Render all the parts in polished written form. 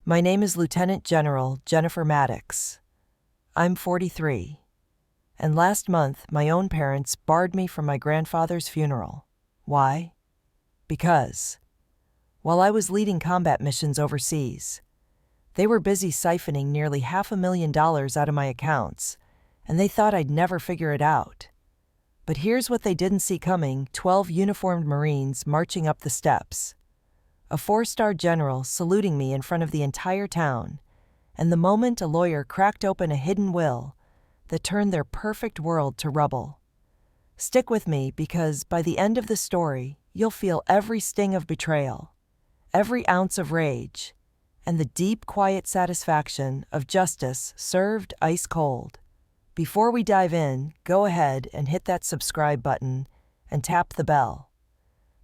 My name is Lieutenant General Jennifer Maddox. I'm 43. And last month, my own parents barred me from my grandfather's funeral. Why? Because, while I was leading combat missions overseas, they were busy siphoning nearly $500,000 out of my accounts, and they thought I'd never figure it out. But here's what they didn't see coming: 12 uniformed Marines marching up the steps. A 4-star general saluting me in front of the entire town, and the moment a lawyer cracked open a hidden will that turned their perfect world to rubble. Stick with me, because by the end of the story, you'll feel every sting of betrayal, every ounce of rage, and the deep, quiet satisfaction of justice served ice cold. Before we dive in, go ahead and hit that subscribe button and tap the bell.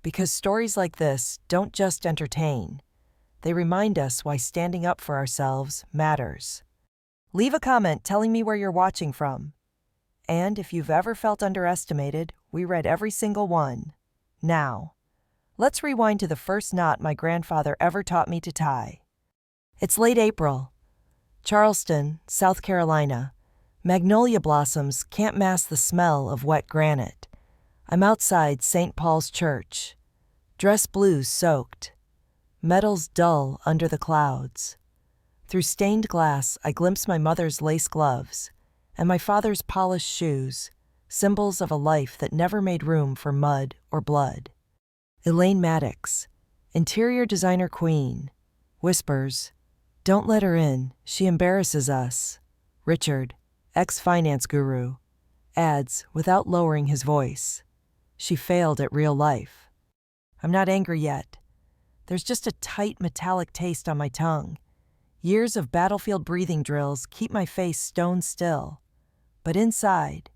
Because stories like this don't just entertain, they remind us why standing up for ourselves matters. Leave a comment telling me where you're watching from. And if you've ever felt underestimated, we read every single one. Now, let's rewind to the first knot my grandfather ever taught me to tie. It's late April. Charleston, South Carolina. Magnolia blossoms can't mask the smell of wet granite. I'm outside St. Paul's Church. Dress blues soaked. Metals dull under the clouds. Through stained glass, I glimpse my mother's lace gloves and my father's polished shoes, symbols of a life that never made room for mud or blood. Elaine Maddox, interior designer queen, whispers, "Don't let her in, she embarrasses us." Richard, ex-finance guru, adds without lowering his voice, "She failed at real life." I'm not angry yet. There's just a tight metallic taste on my tongue. Years of battlefield breathing drills keep my face stone still. But inside,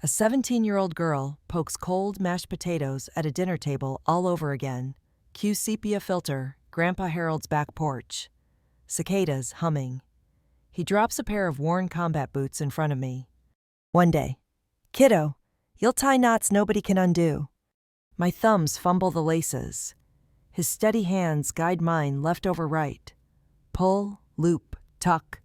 a 17-year-old girl pokes cold mashed potatoes at a dinner table all over again. Cue sepia filter, Grandpa Harold's back porch. Cicadas humming. He drops a pair of worn combat boots in front of me. "One day, kiddo, you'll tie knots nobody can undo." My thumbs fumble the laces. His steady hands guide mine left over right. Pull, loop, tuck.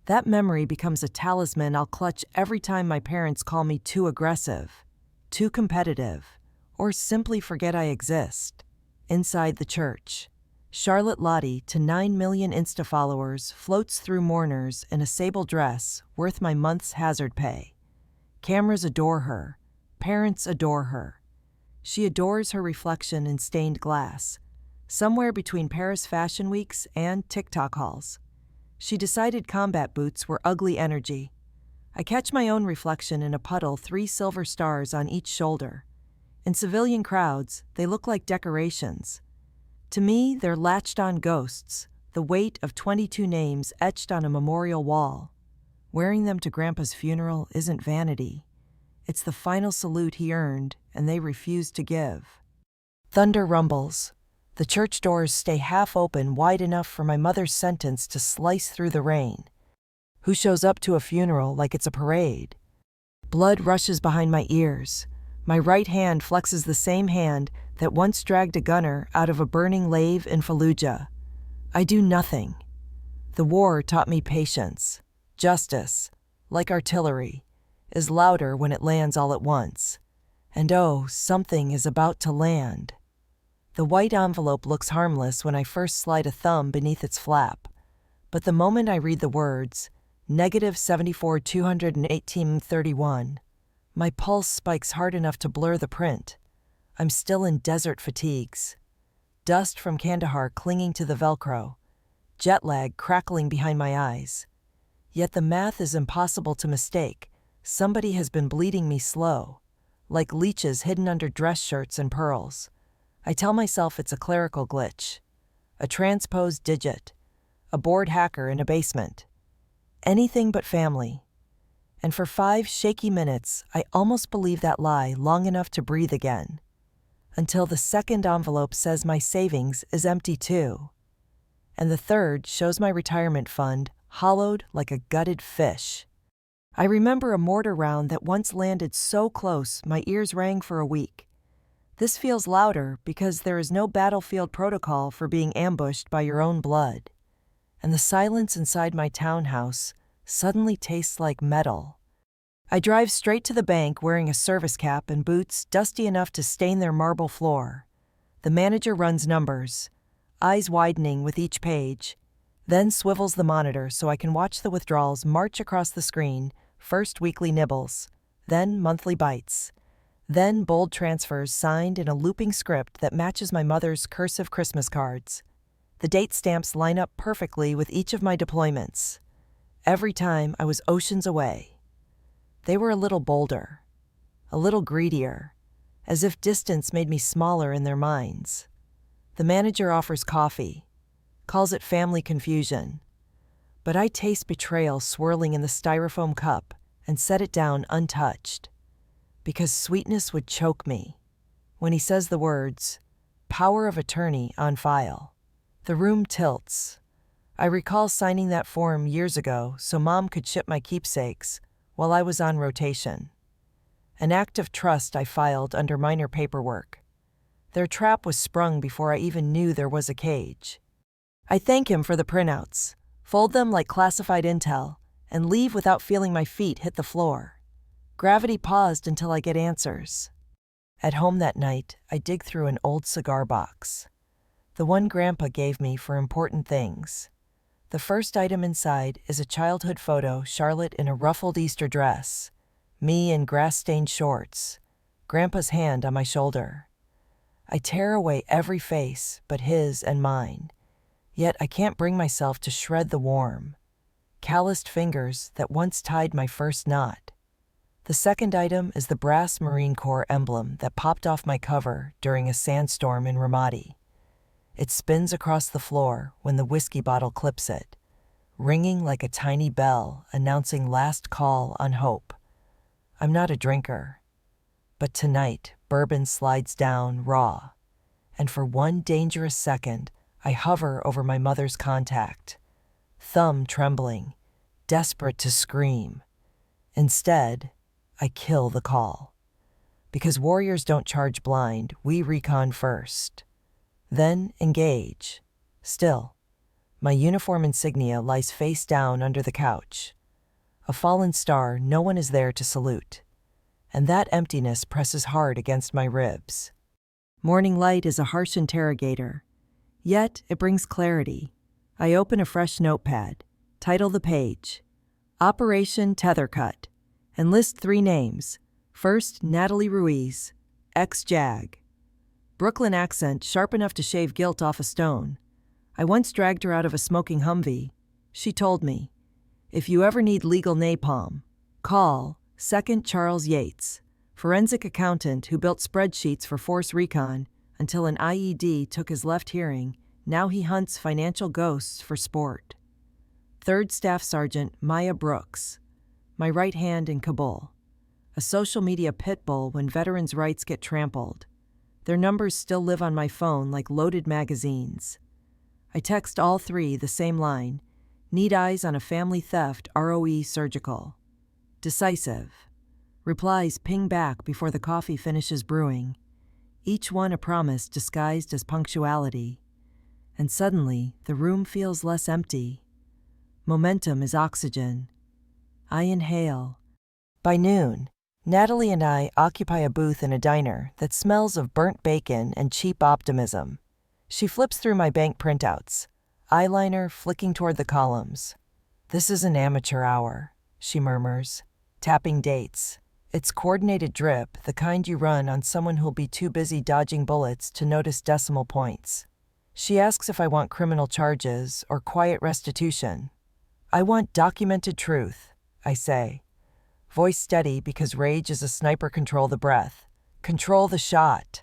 That memory becomes a talisman I'll clutch every time my parents call me too aggressive, too competitive, or simply forget I exist. Inside the church, Charlotte Lottie, to 9 million Insta followers, floats through mourners in a sable dress worth my month's hazard pay. Cameras adore her. Parents adore her. She adores her reflection in stained glass, somewhere between Paris Fashion Weeks and TikTok hauls. She decided combat boots were ugly energy. I catch my own reflection in a puddle, 3 silver stars on each shoulder. In civilian crowds, they look like decorations. To me, they're latched-on ghosts, the weight of 22 names etched on a memorial wall. Wearing them to Grandpa's funeral isn't vanity. It's the final salute he earned, and they refused to give. Thunder rumbles. The church doors stay half open, wide enough for my mother's sentence to slice through the rain. Who shows up to a funeral like it's a parade? Blood rushes behind my ears. My right hand flexes the same hand that once dragged a gunner out of a burning lave in Fallujah. I do nothing. The war taught me patience. Justice, like artillery, is louder when it lands all at once. And oh, something is about to land. The white envelope looks harmless when I first slide a thumb beneath its flap. But the moment I read the words, -74 218-31, my pulse spikes hard enough to blur the print. I'm still in desert fatigues. Dust from Kandahar clinging to the Velcro. Jet lag crackling behind my eyes. Yet the math is impossible to mistake. Somebody has been bleeding me slow, like leeches hidden under dress shirts and pearls. I tell myself it's a clerical glitch, a transposed digit, a bored hacker in a basement. Anything but family. And for 5 shaky minutes, I almost believe that lie long enough to breathe again. Until the second envelope says my savings is empty too. And the third shows my retirement fund hollowed like a gutted fish. I remember a mortar round that once landed so close my ears rang for a week. This feels louder because there is no battlefield protocol for being ambushed by your own blood. and the silence inside my townhouse suddenly tastes like metal. I drive straight to the bank wearing a service cap and boots dusty enough to stain their marble floor. The manager runs numbers, eyes widening with each page, then swivels the monitor so I can watch the withdrawals march across the screen, first weekly nibbles, then monthly bites, then bold transfers signed in a looping script that matches my mother's cursive Christmas cards. The date stamps line up perfectly with each of my deployments. Every time I was oceans away. They were a little bolder, a little greedier, as if distance made me smaller in their minds. The manager offers coffee, calls it family confusion, but I taste betrayal swirling in the styrofoam cup and set it down untouched, because sweetness would choke me. When he says the words, "power of attorney on file," the room tilts. I recall signing that form years ago so Mom could ship my keepsakes while I was on rotation. An act of trust I filed under minor paperwork. Their trap was sprung before I even knew there was a cage. I thank him for the printouts, fold them like classified intel, and leave without feeling my feet hit the floor. Gravity paused until I get answers. At home that night, I dig through an old cigar box. The one Grandpa gave me for important things. The first item inside is a childhood photo, Charlotte in a ruffled Easter dress, me in grass-stained shorts, Grandpa's hand on my shoulder. I tear away every face but his and mine, yet I can't bring myself to shred the warm, calloused fingers that once tied my first knot. The second item is the brass Marine Corps emblem that popped off my cover during a sandstorm in Ramadi. It spins across the floor when the whiskey bottle clips it, ringing like a tiny bell announcing last call on hope. I'm not a drinker, but tonight bourbon slides down raw, and for one dangerous second, I hover over my mother's contact, thumb trembling, desperate to scream. Instead, I kill the call. Because warriors don't charge blind, we recon first. Then engage. Still, my uniform insignia lies face down under the couch. A fallen star no one is there to salute. And that emptiness presses hard against my ribs. Morning light is a harsh interrogator. Yet it brings clarity. I open a fresh notepad, title the page, Operation Tethercut, and list 3 names. First, Natalie Ruiz, ex-JAG. Brooklyn accent sharp enough to shave guilt off a stone. I once dragged her out of a smoking Humvee. She told me, "If you ever need legal napalm, call 2nd Charles Yates, forensic accountant who built spreadsheets for Force Recon until an IED took his left hearing. Now he hunts financial ghosts for sport." 3rd Staff Sergeant Maya Brooks, my right hand in Kabul. A social media pit bull when veterans' rights get trampled. Their numbers still live on my phone like loaded magazines. I text all 3 the same line, need eyes on a family theft ROE surgical. Decisive. Replies ping back before the coffee finishes brewing. Each one a promise disguised as punctuality. And suddenly, the room feels less empty. Momentum is oxygen. I inhale. By noon, Natalie and I occupy a booth in a diner that smells of burnt bacon and cheap optimism. She flips through my bank printouts, eyeliner flicking toward the columns. "This is an amateur hour," she murmurs, tapping dates. It's coordinated drip, the kind you run on someone who'll be too busy dodging bullets to notice decimal points. She asks if I want criminal charges or quiet restitution. "I want documented truth," I say. Voice steady because rage is a sniper. Control the breath. Control the shot.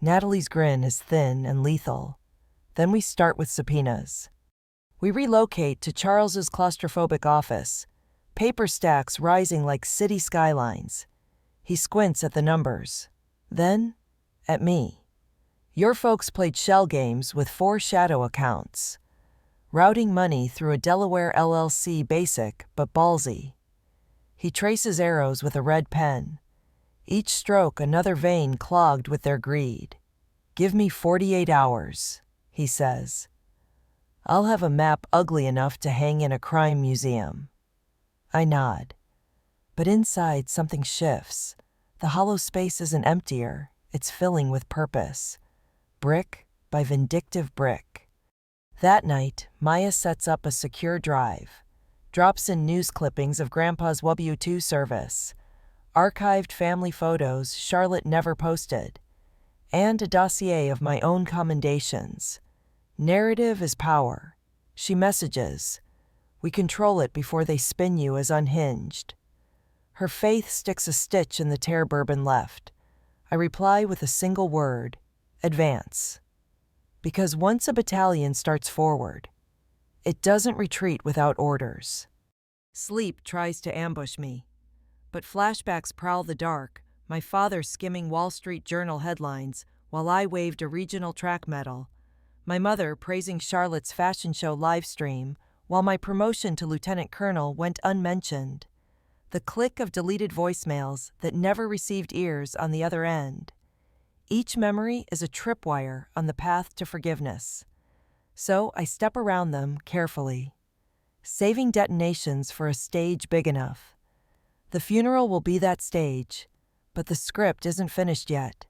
Natalie's grin is thin and lethal. Then we start with subpoenas. We relocate to Charles's claustrophobic office, paper stacks rising like city skylines. He squints at the numbers. Then, at me. "Your folks played shell games with 4 shadow accounts. Routing money through a Delaware LLC, basic but ballsy." He traces arrows with a red pen, each stroke another vein clogged with their greed. "Give me 48 hours, he says. I'll have a map ugly enough to hang in a crime museum. I nod. But inside, something shifts. The hollow space isn't emptier, it's filling with purpose. Brick by vindictive brick. That night, Maya sets up a secure drive, drops in news clippings of Grandpa's W2 service, archived family photos Charlotte never posted, and a dossier of my own commendations. Narrative is power. She messages. We control it before they spin you as unhinged. Her faith sticks a stitch in the tear Bourbon left. I reply with a single word: advance. Because once a battalion starts forward, it doesn't retreat without orders. Sleep tries to ambush me, but flashbacks prowl the dark, my father skimming Wall Street Journal headlines while I waved a regional track medal, my mother praising Charlotte's fashion show livestream while my promotion to lieutenant colonel went unmentioned. The click of deleted voicemails that never received ears on the other end. Each memory is a tripwire on the path to forgiveness. So I step around them carefully, saving detonations for a stage big enough. The funeral will be that stage, but the script isn't finished yet.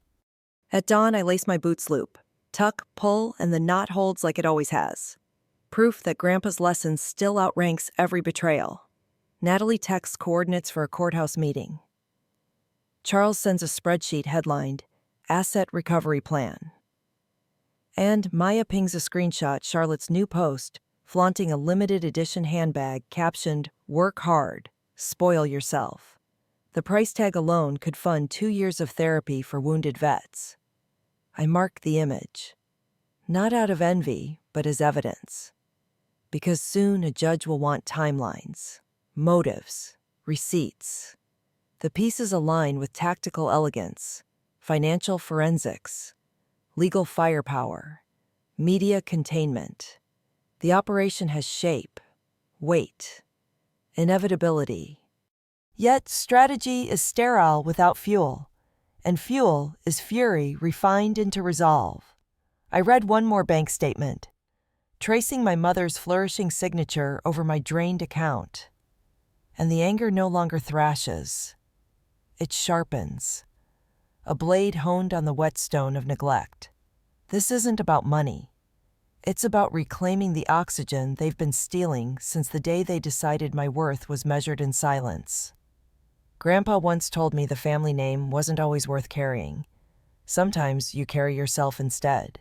At dawn, I lace my boots loop, tuck, pull, and the knot holds like it always has. Proof that Grandpa's lesson still outranks every betrayal. Natalie texts coordinates for a courthouse meeting. Charles sends a spreadsheet headlined, Asset Recovery Plan. And Maya pings a screenshot Charlotte's new post, flaunting a limited edition handbag captioned, Work hard, spoil yourself. The price tag alone could fund 2 years of therapy for wounded vets. I mark the image, not out of envy, but as evidence. Because soon a judge will want timelines, motives, receipts. The pieces align with tactical elegance, financial forensics, legal firepower, media containment. The operation has shape, weight, inevitability. Yet strategy is sterile without fuel, and fuel is fury refined into resolve. I read one more bank statement, tracing my mother's flourishing signature over my drained account. And the anger no longer thrashes. It sharpens. A blade honed on the whetstone of neglect. This isn't about money. It's about reclaiming the oxygen they've been stealing since the day they decided my worth was measured in silence. Grandpa once told me the family name wasn't always worth carrying. Sometimes you carry yourself instead.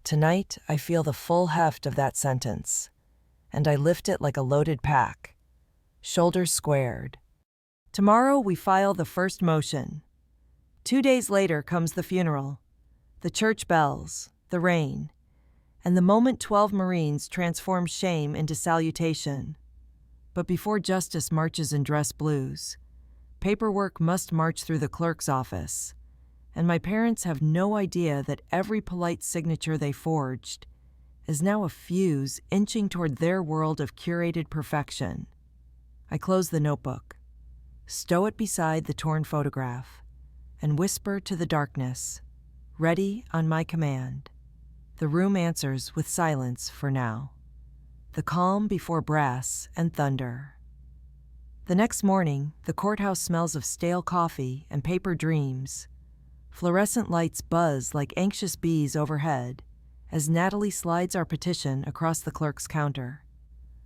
Tonight, I feel the full heft of that sentence, and I lift it like a loaded pack, shoulders squared. Tomorrow, we file the first motion. 2 days later comes the funeral, the church bells, the rain, and the moment 12 Marines transform shame into salutation. But before justice marches in dress blues, paperwork must march through the clerk's office, and my parents have no idea that every polite signature they forged is now a fuse inching toward their world of curated perfection. I close the notebook, stow it beside the torn photograph, and whisper to the darkness, ready on my command. The room answers with silence for now. The calm before brass and thunder. The next morning, the courthouse smells of stale coffee and paper dreams. Fluorescent lights buzz like anxious bees overhead as Natalie slides our petition across the clerk's counter,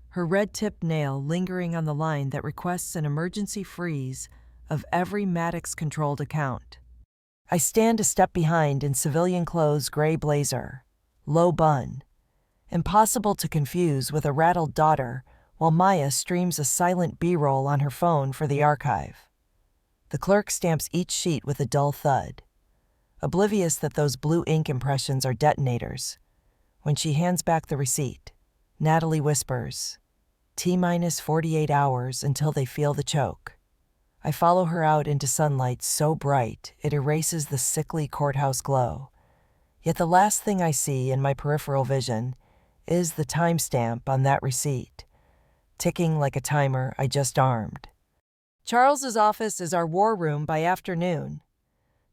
her red-tipped nail lingering on the line that requests an emergency freeze of every Maddox-controlled account. I stand a step behind in civilian clothes, gray blazer, low bun, impossible to confuse with a rattled daughter, while Maya streams a silent B-roll on her phone for the archive. The clerk stamps each sheet with a dull thud, oblivious that those blue ink impressions are detonators. When she hands back the receipt, Natalie whispers, T-minus 48 hours until they feel the choke. I follow her out into sunlight so bright it erases the sickly courthouse glow. Yet the last thing I see in my peripheral vision is the timestamp on that receipt, ticking like a timer I just armed. Charles's office is our war room by afternoon.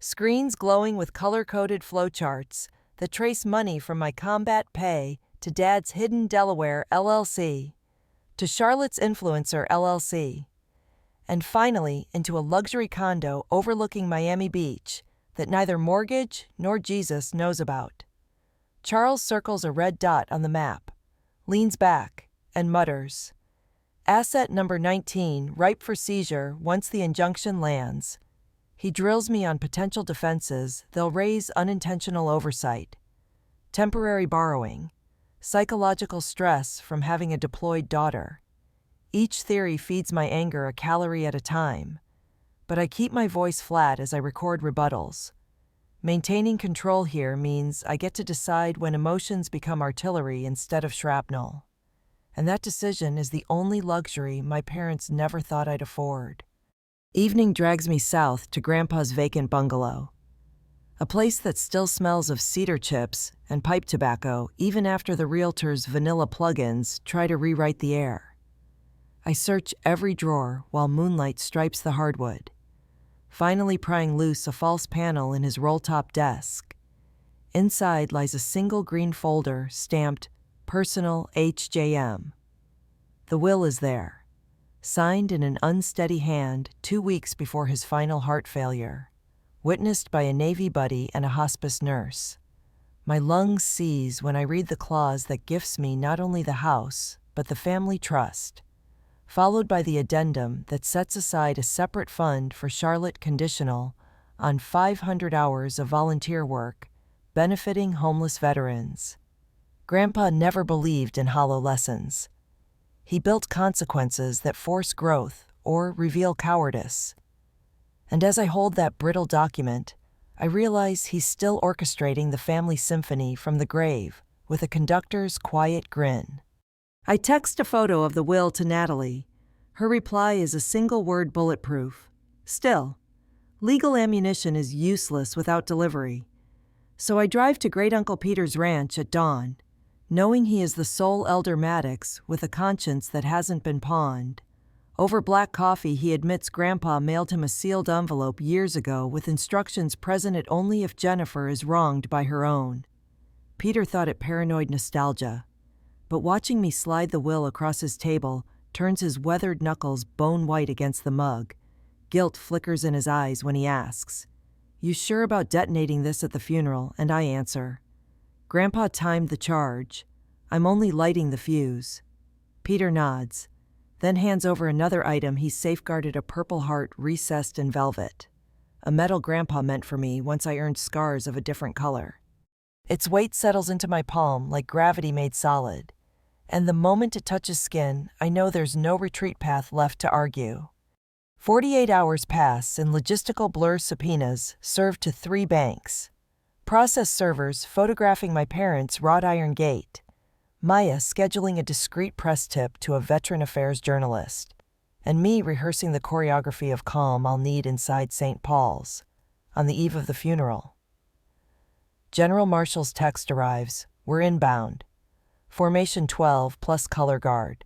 Screens glowing with color-coded flowcharts that trace money from my combat pay to Dad's Hidden Delaware LLC, to Charlotte's Influencer LLC, and finally into a luxury condo overlooking Miami Beach that neither mortgage nor Jesus knows about. Charles circles a red dot on the map, leans back, and mutters, "Asset number 19, ripe for seizure once the injunction lands." He drills me on potential defenses they'll raise: unintentional oversight, temporary borrowing, psychological stress from having a deployed daughter. Each theory feeds my anger a calorie at a time, but I keep my voice flat as I record rebuttals. Maintaining control here means I get to decide when emotions become artillery instead of shrapnel. And that decision is the only luxury my parents never thought I'd afford. Evening drags me south to Grandpa's vacant bungalow, a place that still smells of cedar chips and pipe tobacco even after the realtor's vanilla plugins try to rewrite the air. I search every drawer while moonlight stripes the hardwood, finally prying loose a false panel in his roll-top desk. Inside lies a single green folder stamped Personal HJM. The will is there, signed in an unsteady hand 2 weeks before his final heart failure, witnessed by a Navy buddy and a hospice nurse. My lungs seize when I read the clause that gifts me not only the house, but the family trust, followed by the addendum that sets aside a separate fund for Charlotte conditional on 500 hours of volunteer work benefiting homeless veterans. Grandpa never believed in hollow lessons. He built consequences that force growth or reveal cowardice. And as I hold that brittle document, I realize he's still orchestrating the family symphony from the grave with a conductor's quiet grin. I text a photo of the will to Natalie. Her reply is a single-word bulletproof. Still, legal ammunition is useless without delivery. So I drive to Great Uncle Peter's ranch at dawn, knowing he is the sole elder Maddox with a conscience that hasn't been pawned. Over black coffee, he admits Grandpa mailed him a sealed envelope years ago with instructions present it only if Jennifer is wronged by her own. Peter thought it paranoid nostalgia, but watching me slide the will across his table turns his weathered knuckles bone white against the mug. Guilt flickers in his eyes when he asks, "You sure about detonating this at the funeral?" And I answer, "Grandpa timed the charge. I'm only lighting the fuse." Peter nods, then hands over another item he safeguarded, a purple heart recessed in velvet, a medal Grandpa meant for me once I earned scars of a different color. Its weight settles into my palm like gravity made solid, and the moment it touches skin, I know there's no retreat path left to argue. 48 hours pass in logistical blur, subpoenas served to 3 banks, process servers photographing my parents' wrought iron gate, Maya scheduling a discreet press tip to a veteran affairs journalist, and me rehearsing the choreography of calm I'll need inside St. Paul's on the eve of the funeral. General Marshall's text arrives, "We're inbound. Formation 12 plus color guard.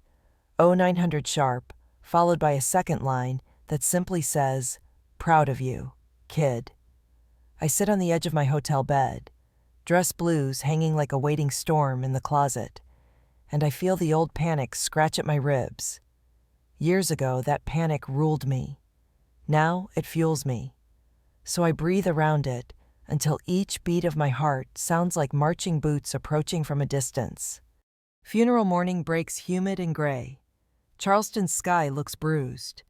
0900 sharp," followed by a second line that simply says, "Proud of you, kid." I sit on the edge of my hotel bed, dress blues hanging like a waiting storm in the closet, and I feel the old panic scratch at my ribs. Years ago, that panic ruled me. Now it fuels me. So I breathe around it until each beat of my heart sounds like marching boots approaching from a distance. Funeral morning breaks humid and gray. Charleston's sky looks bruised,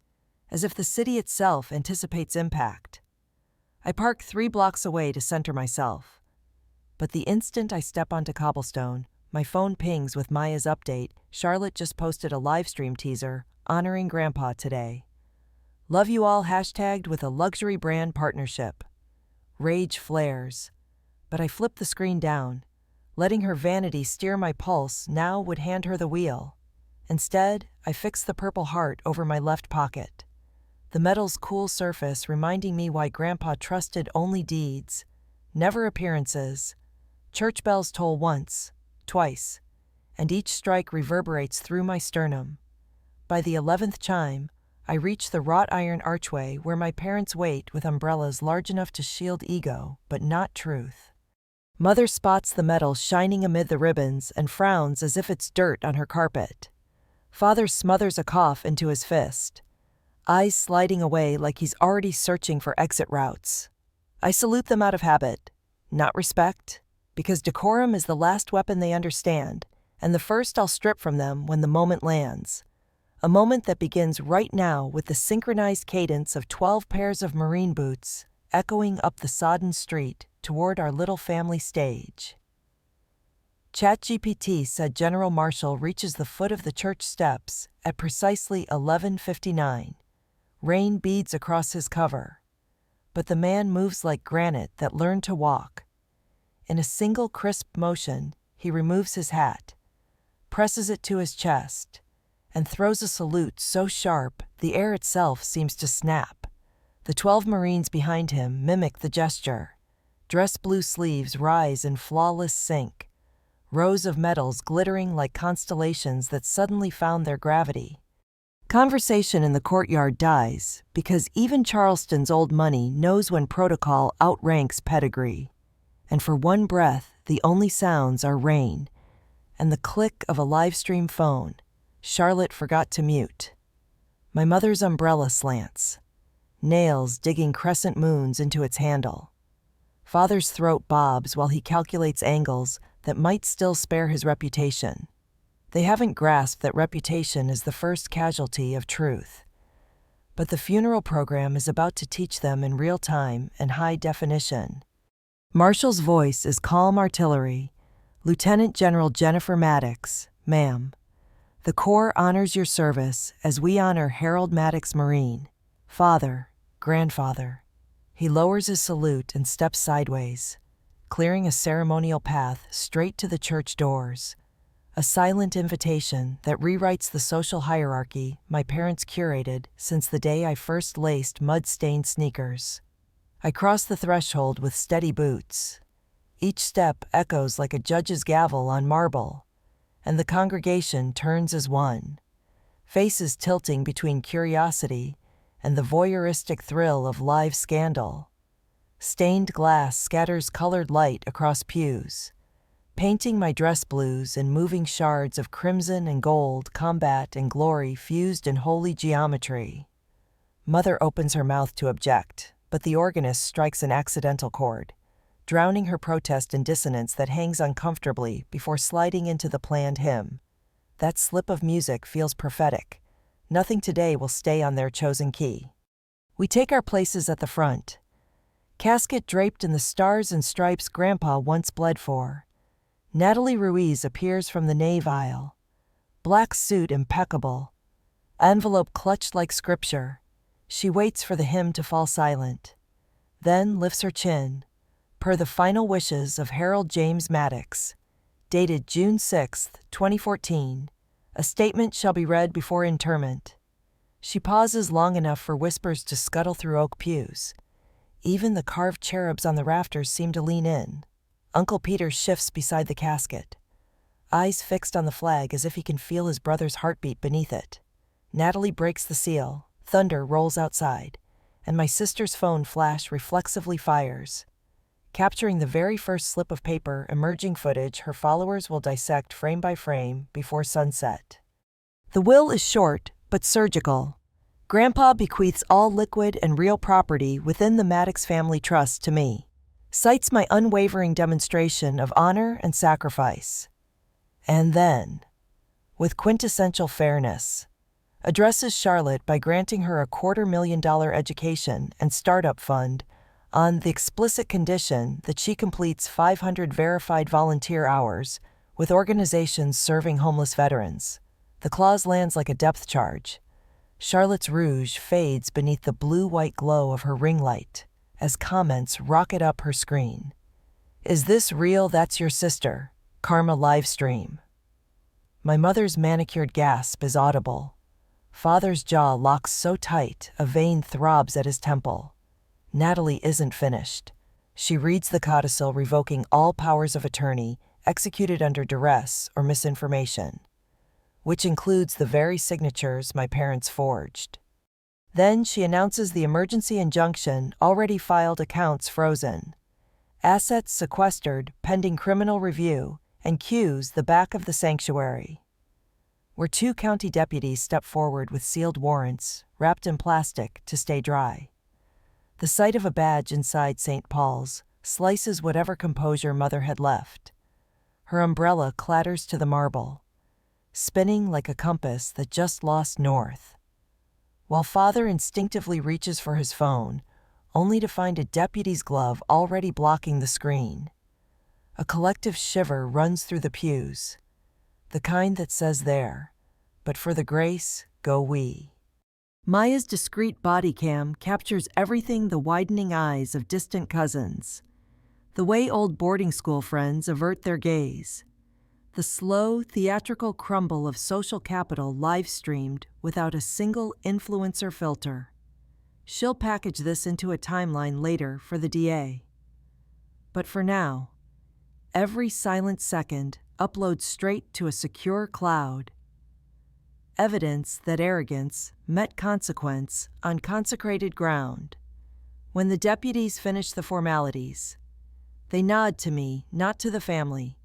as if the city itself anticipates impact. I park 3 blocks away to center myself. But the instant I step onto cobblestone, my phone pings with Maya's update. Charlotte just posted a livestream teaser honoring Grandpa today. "Love you all" hashtagged with a luxury brand partnership. Rage flares, but I flip the screen down. Letting her vanity steer my pulse now would hand her the wheel. Instead, I fix the purple heart over my left pocket, the metal's cool surface reminding me why Grandpa trusted only deeds, never appearances. Church bells toll once, twice, and each strike reverberates through my sternum. By the 11th chime, I reach the wrought iron archway where my parents wait with umbrellas large enough to shield ego, but not truth. Mother spots the metal shining amid the ribbons and frowns as if it's dirt on her carpet. Father smothers a cough into his fist, eyes sliding away like he's already searching for exit routes. I salute them out of habit, not respect, because decorum is the last weapon they understand, and the first I'll strip from them when the moment lands. A moment that begins right now with the synchronized cadence of 12 pairs of marine boots echoing up the sodden street toward our little family stage. ChatGPT said General Marshall reaches the foot of the church steps at precisely 11:59. Rain beads across his cover. But the man moves like granite that learned to walk. In a single crisp motion, he removes his hat, presses it to his chest, and throws a salute so sharp the air itself seems to snap. The 12 Marines behind him mimic the gesture. Dress blue sleeves rise in flawless sync, rows of medals glittering like constellations that suddenly found their gravity. Conversation in the courtyard dies because even Charleston's old money knows when protocol outranks pedigree. And for one breath, the only sounds are rain and the click of a live stream phone Charlotte forgot to mute. My mother's umbrella slants, nails digging crescent moons into its handle. Father's throat bobs while he calculates angles that might still spare his reputation. They haven't grasped that reputation is the first casualty of truth. But the funeral program is about to teach them in real time and high definition. Marshall's voice is calm artillery. Lieutenant General Jennifer Maddox, ma'am. The Corps honors your service as we honor Harold Maddox Marine, father, grandfather. He lowers his salute and steps sideways, clearing a ceremonial path straight to the church doors. A silent invitation that rewrites the social hierarchy my parents curated since the day I first laced mud-stained sneakers. I cross the threshold with steady boots. Each step echoes like a judge's gavel on marble, and the congregation turns as one, faces tilting between curiosity and the voyeuristic thrill of live scandal. Stained glass scatters colored light across pews, painting my dress blues in moving shards of crimson and gold, combat and glory fused in holy geometry. Mother opens her mouth to object, but the organist strikes an accidental chord, drowning her protest in dissonance that hangs uncomfortably before sliding into the planned hymn. That slip of music feels prophetic. Nothing today will stay on their chosen key. We take our places at the front. Casket draped in the stars and stripes Grandpa once bled for. Natalie Ruiz appears from the nave aisle. Black suit impeccable. Envelope clutched like scripture. She waits for the hymn to fall silent. Then lifts her chin. Per the final wishes of Harold James Maddox, dated June 6, 2014, a statement shall be read before interment. She pauses long enough for whispers to scuttle through oak pews. Even the carved cherubs on the rafters seem to lean in. Uncle Peter shifts beside the casket, eyes fixed on the flag as if he can feel his brother's heartbeat beneath it. Natalie breaks the seal, thunder rolls outside, and my sister's phone flash reflexively fires. Capturing the very first slip of paper emerging footage her followers will dissect frame by frame before sunset. The will is short, but surgical. Grandpa bequeaths all liquid and real property within the Maddox family trust to me, cites my unwavering demonstration of honor and sacrifice. And then, with quintessential fairness, addresses Charlotte by granting her a $250,000 education and startup fund on the explicit condition that she completes 500 verified volunteer hours with organizations serving homeless veterans. The clause lands like a depth charge. Charlotte's rouge fades beneath the blue-white glow of her ring light as comments rocket up her screen. Is this real? That's your sister. Karma livestream. My mother's manicured gasp is audible. Father's jaw locks so tight a vein throbs at his temple. Natalie isn't finished. She reads the codicil revoking all powers of attorney executed under duress or misinformation, which includes the very signatures my parents forged. Then she announces the emergency injunction already filed, accounts frozen. Assets sequestered pending criminal review, and cues the back of the sanctuary, where 2 county deputies step forward with sealed warrants, wrapped in plastic to stay dry. The sight of a badge inside St. Paul's slices whatever composure Mother had left. Her umbrella clatters to the marble, spinning like a compass that just lost north, while Father instinctively reaches for his phone, only to find a deputy's glove already blocking the screen. A collective shiver runs through the pews, the kind that says there, but for the grace, go we. Maya's discreet body cam captures everything: the widening eyes of distant cousins, the way old boarding school friends avert their gaze, the slow, theatrical crumble of social capital live-streamed without a single influencer filter. She'll package this into a timeline later for the DA. But for now, every silent second uploads straight to a secure cloud. Evidence that arrogance met consequence on consecrated ground. When the deputies finish the formalities, they nod to me, not to the family,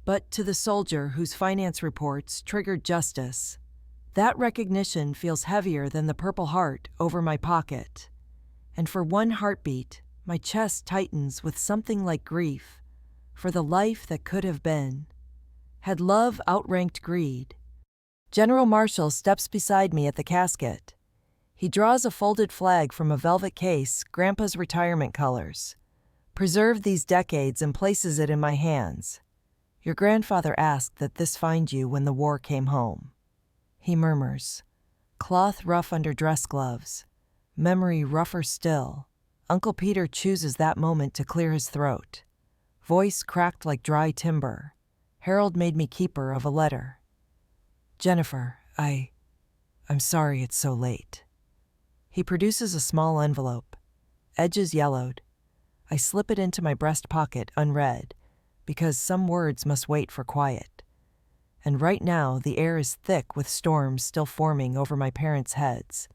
but to the soldier whose finance reports triggered justice. That recognition feels heavier than the Purple Heart over my pocket. And for one heartbeat, my chest tightens with something like grief for the life that could have been. Had love outranked greed? General Marshall steps beside me at the casket. He draws a folded flag from a velvet case, Grandpa's retirement colors, preserved these decades, and places it in my hands. Your grandfather asked that this find you when the war came home. He murmurs, cloth rough under dress gloves, memory rougher still. Uncle Peter chooses that moment to clear his throat. Voice cracked like dry timber. Harold made me keeper of a letter. Jennifer, I'm sorry it's so late. He produces a small envelope, edges yellowed. I slip it into my breast pocket unread, because some words must wait for quiet. And right now the air is thick with storms still forming over my parents' heads.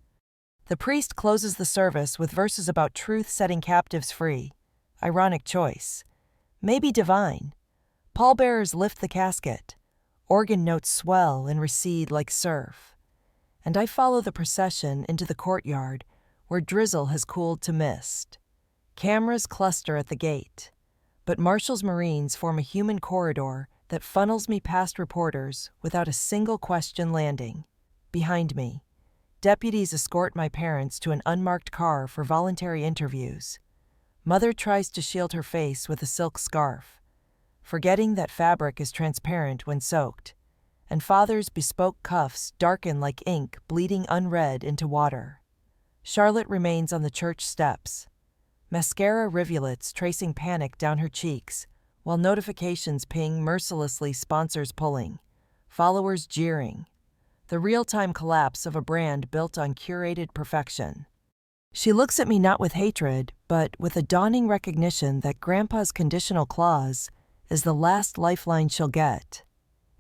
The priest closes the service with verses about truth setting captives free. Ironic choice. Maybe divine. Pallbearers lift the casket. Organ notes swell and recede like surf. And I follow the procession into the courtyard, where drizzle has cooled to mist. Cameras cluster at the gate, but Marshall's Marines form a human corridor that funnels me past reporters without a single question landing. Behind me, deputies escort my parents to an unmarked car for voluntary interviews. Mother tries to shield her face with a silk scarf, forgetting that fabric is transparent when soaked, and Father's bespoke cuffs darken like ink bleeding unread into water. Charlotte remains on the church steps, mascara rivulets tracing panic down her cheeks, while notifications ping mercilessly, sponsors pulling, followers jeering, the real-time collapse of a brand built on curated perfection. She looks at me not with hatred, but with a dawning recognition that Grandpa's conditional clause is the last lifeline she'll get,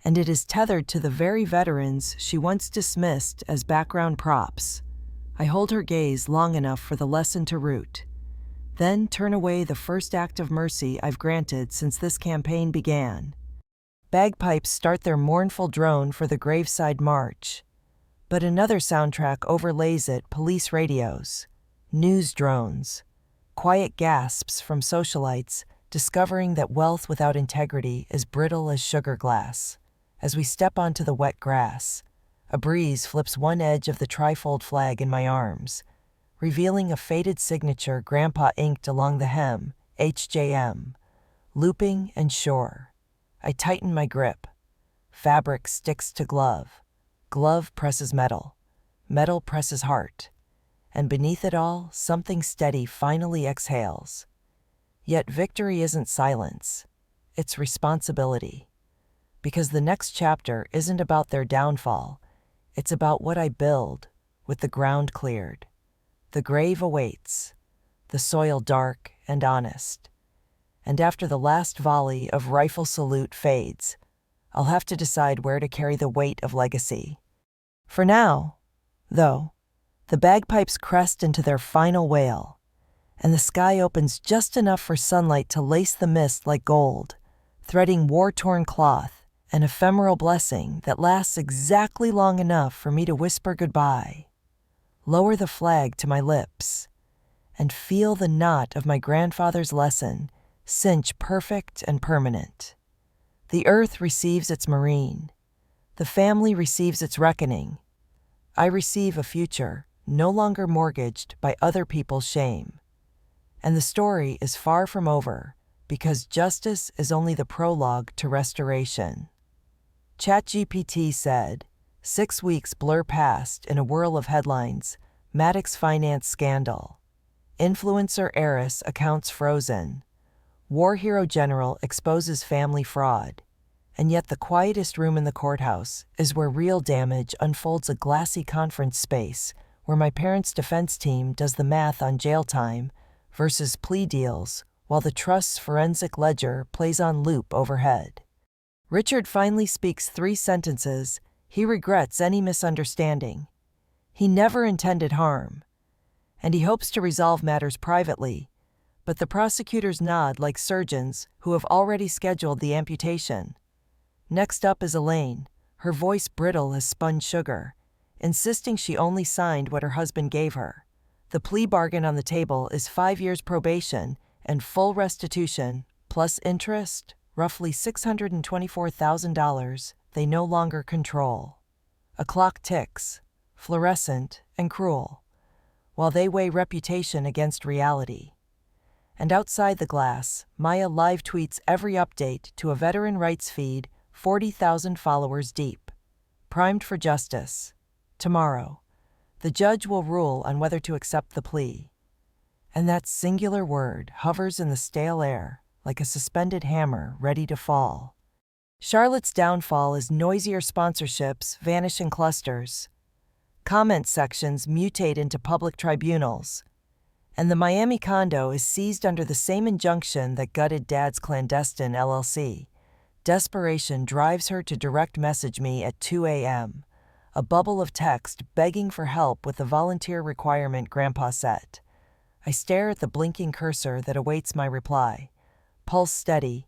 and it is tethered to the very veterans she once dismissed as background props. I hold her gaze long enough for the lesson to root, then turn away, the first act of mercy I've granted since this campaign began. Bagpipes start their mournful drone for the graveside march, but another soundtrack overlays it: police radios, news drones, quiet gasps from socialites discovering that wealth without integrity is brittle as sugar glass. As we step onto the wet grass, a breeze flips one edge of the trifold flag in my arms, revealing a faded signature Grandpa inked along the hem, HJM, looping and sure. I tighten my grip. Fabric sticks to glove. Glove presses metal. Metal presses heart. And beneath it all, something steady finally exhales. Yet victory isn't silence. It's responsibility. Because the next chapter isn't about their downfall. It's about what I build with the ground cleared. The grave awaits, the soil dark and honest. And after the last volley of rifle salute fades, I'll have to decide where to carry the weight of legacy. For now, though, the bagpipes crest into their final wail, and the sky opens just enough for sunlight to lace the mist like gold, threading war-torn cloth, an ephemeral blessing that lasts exactly long enough for me to whisper goodbye, lower the flag to my lips, and feel the knot of my grandfather's lesson cinch perfect and permanent. The earth receives its marine. The family receives its reckoning. I receive a future no longer mortgaged by other people's shame. And the story is far from over, because justice is only the prologue to restoration. ChatGPT said, 6 weeks blur past in a whirl of headlines: Maddox finance scandal, influencer heiress accounts frozen, war hero general exposes family fraud. And yet the quietest room in the courthouse is where real damage unfolds, a glassy conference space where my parents' defense team does the math on jail time versus plea deals, while the trust's forensic ledger plays on loop overhead. Richard finally speaks 3 sentences. He regrets any misunderstanding. He never intended harm, and he hopes to resolve matters privately, but the prosecutors nod like surgeons who have already scheduled the amputation. Next up is Elaine, her voice brittle as spun sugar, insisting she only signed what her husband gave her. The plea bargain on the table is 5 years probation and full restitution, plus interest, roughly $624,000 they no longer control. A clock ticks, fluorescent and cruel, while they weigh reputation against reality. And outside the glass, Maya live tweets every update to a veteran rights feed 40,000 followers deep. Primed for justice. Tomorrow, the judge will rule on whether to accept the plea. And that singular word hovers in the stale air, like a suspended hammer ready to fall. Charlotte's downfall is noisier sponsorships vanish in clusters. Comment sections mutate into public tribunals. And the Miami condo is seized under the same injunction that gutted Dad's clandestine LLC. Desperation drives her to direct message me at 2 a.m., a bubble of text begging for help with the volunteer requirement Grandpa set. I stare at the blinking cursor that awaits my reply. Pulse steady.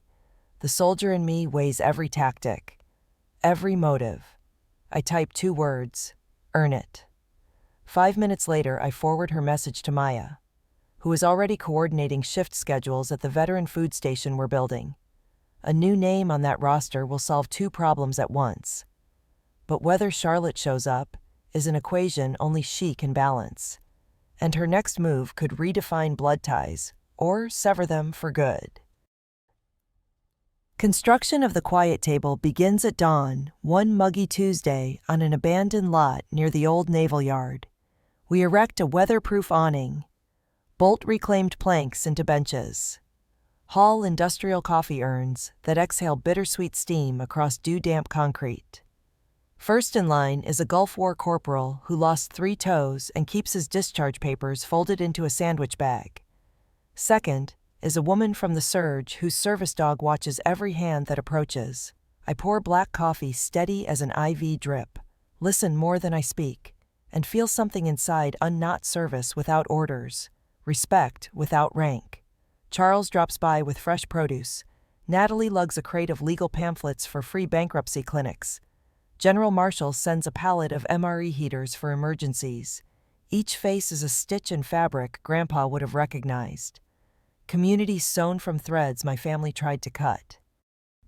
The soldier in me weighs every tactic, every motive. I type 2 words: earn it. 5 minutes later, I forward her message to Maya, who is already coordinating shift schedules at the veteran food station we're building. A new name on that roster will solve 2 problems at once. But whether Charlotte shows up is an equation only she can balance. And her next move could redefine blood ties or sever them for good. Construction of the quiet table begins at dawn, one muggy Tuesday, on an abandoned lot near the old naval yard. We erect a weatherproof awning, bolt reclaimed planks into benches, haul industrial coffee urns that exhale bittersweet steam across dew-damp concrete. First in line is a Gulf War corporal who lost 3 toes and keeps his discharge papers folded into a sandwich bag. Second is a woman from the surge whose service dog watches every hand that approaches. I pour black coffee steady as an IV drip, listen more than I speak, and feel something inside unknot service without orders, respect without rank. Charles drops by with fresh produce. Natalie lugs a crate of legal pamphlets for free bankruptcy clinics. General Marshall sends a pallet of MRE heaters for emergencies. Each face is a stitch in fabric Grandpa would have recognized. Community sewn from threads my family tried to cut.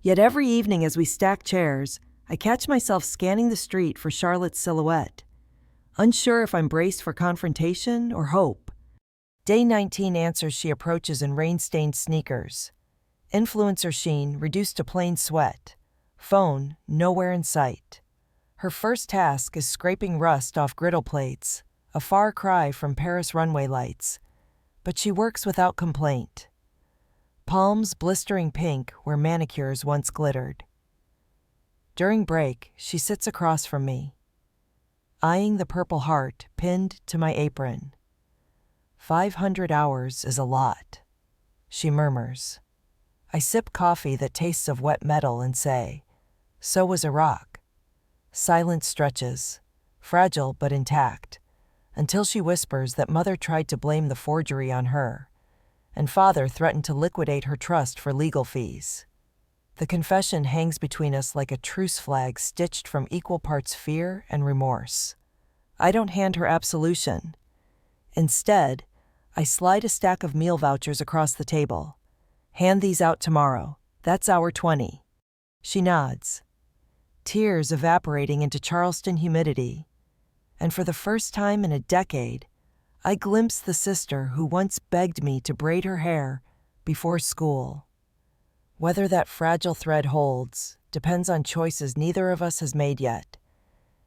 Yet every evening as we stack chairs, I catch myself scanning the street for Charlotte's silhouette, unsure if I'm braced for confrontation or hope. Day 19 answers she approaches in rain-stained sneakers. Influencer sheen reduced to plain sweat. Phone nowhere in sight. Her first task is scraping rust off griddle plates, a far cry from Paris runway lights. But she works without complaint. Palms blistering pink where manicures once glittered. During break, she sits across from me, eyeing the purple heart pinned to my apron. 500 hours is a lot, she murmurs. I sip coffee that tastes of wet metal and say, so was Iraq. Silence stretches, fragile but intact, until she whispers that Mother tried to blame the forgery on her, and Father threatened to liquidate her trust for legal fees. The confession hangs between us like a truce flag stitched from equal parts fear and remorse. I don't hand her absolution. Instead, I slide a stack of meal vouchers across the table. Hand these out tomorrow. That's our 20. She nods, tears evaporating into Charleston humidity. And for the first time in a decade, I glimpse the sister who once begged me to braid her hair before school. Whether that fragile thread holds depends on choices neither of us has made yet,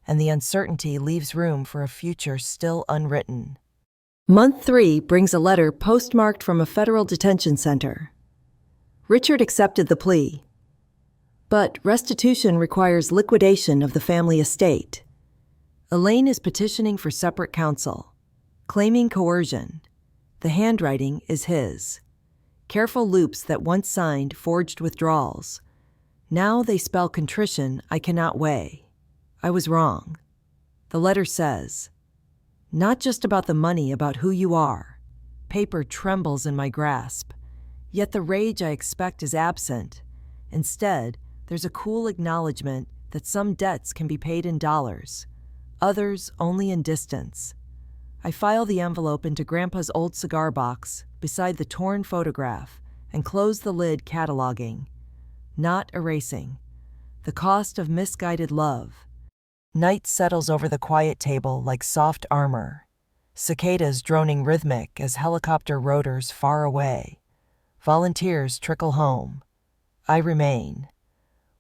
and the uncertainty leaves room for a future still unwritten. Month 3 brings a letter postmarked from a federal detention center. Richard accepted the plea, but restitution requires liquidation of the family estate. Elaine is petitioning for separate counsel, claiming coercion. The handwriting is his. Careful loops that once signed forged withdrawals. Now they spell contrition I cannot weigh. I was wrong. The letter says, not just about the money, about who you are. Paper trembles in my grasp, yet the rage I expect is absent. Instead, there's a cool acknowledgement that some debts can be paid in dollars, others only in distance. I file the envelope into Grandpa's old cigar box beside the torn photograph and close the lid, cataloging, not erasing, the cost of misguided love. Night settles over the quiet table like soft armor, cicadas droning rhythmic as helicopter rotors far away. Volunteers trickle home. I remain,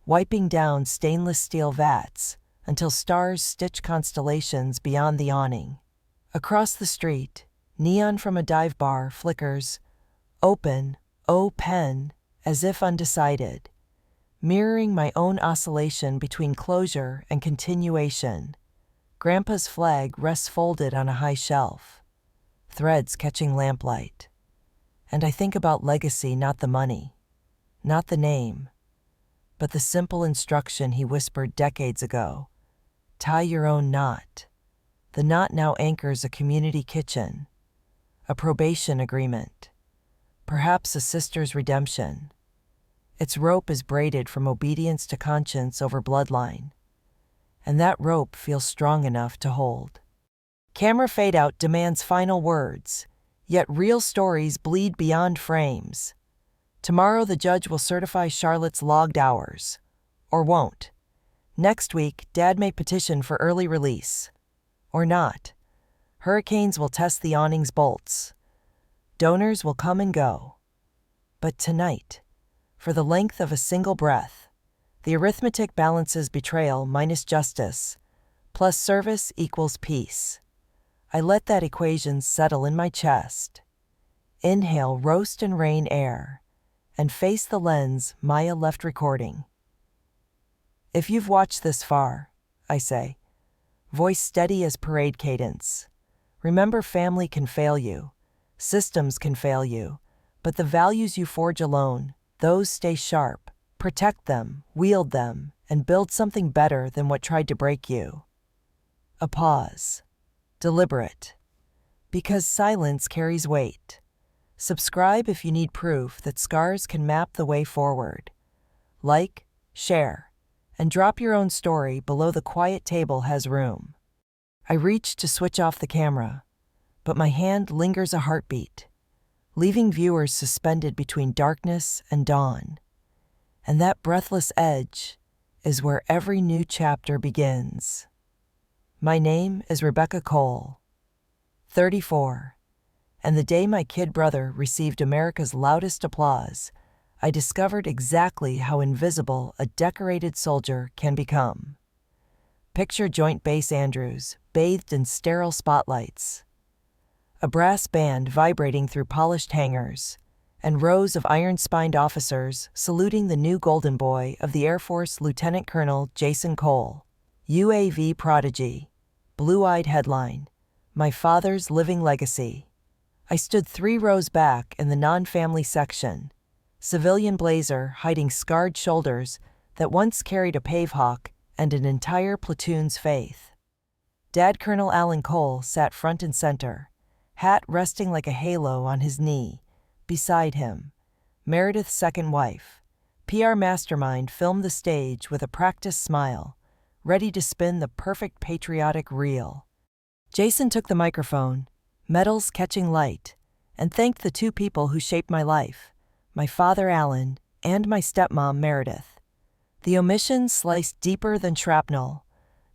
wiping down stainless steel vats until stars stitch constellations beyond the awning. Across the street, neon from a dive bar flickers, open, oh pen, as if undecided, mirroring my own oscillation between closure and continuation. Grandpa's flag rests folded on a high shelf, threads catching lamplight. And I think about legacy, not the money, not the name, but the simple instruction he whispered decades ago. Tie your own knot. The knot now anchors a community kitchen, a probation agreement, perhaps a sister's redemption. Its rope is braided from obedience to conscience over bloodline, and that rope feels strong enough to hold. Camera fade out demands final words, yet real stories bleed beyond frames. Tomorrow the judge will certify Charlotte's logged hours, or won't. Next week, Dad may petition for early release. Or not. Hurricanes will test the awning's bolts. Donors will come and go. But tonight, for the length of a single breath, the arithmetic balances betrayal minus justice, plus service equals peace. I let that equation settle in my chest. Inhale roast and rain air, and face the lens Maya left recording. If you've watched this far, I say, voice steady as parade cadence, remember family can fail you, systems can fail you, but the values you forge alone, those stay sharp. Protect them, wield them, and build something better than what tried to break you. A pause. Deliberate. Because silence carries weight. Subscribe if you need proof that scars can map the way forward. Like, share, and drop your own story below. The quiet table has room. I reach to switch off the camera, but my hand lingers a heartbeat, leaving viewers suspended between darkness and dawn. And that breathless edge is where every new chapter begins. My name is Rebecca Cole, 34, and the day my kid brother received America's loudest applause, I discovered exactly how invisible a decorated soldier can become. Picture Joint Base Andrews, bathed in sterile spotlights, a brass band vibrating through polished hangars, and rows of iron-spined officers saluting the new golden boy of the Air Force, Lieutenant Colonel Jason Cole, UAV prodigy, blue-eyed headline, My Father's Living Legacy. I stood 3 rows back in the non-family section, civilian blazer hiding scarred shoulders that once carried a pavehawk and an entire platoon's faith. Dad Colonel Alan Cole sat front and center, hat resting like a halo on his knee, Beside him, Meredith's second wife, PR mastermind, filmed the stage with a practiced smile, ready to spin the perfect patriotic reel. Jason took the microphone, medals catching light, and thanked the two people who shaped my life, my father Alan and my stepmom Meredith. The omissions sliced deeper than shrapnel.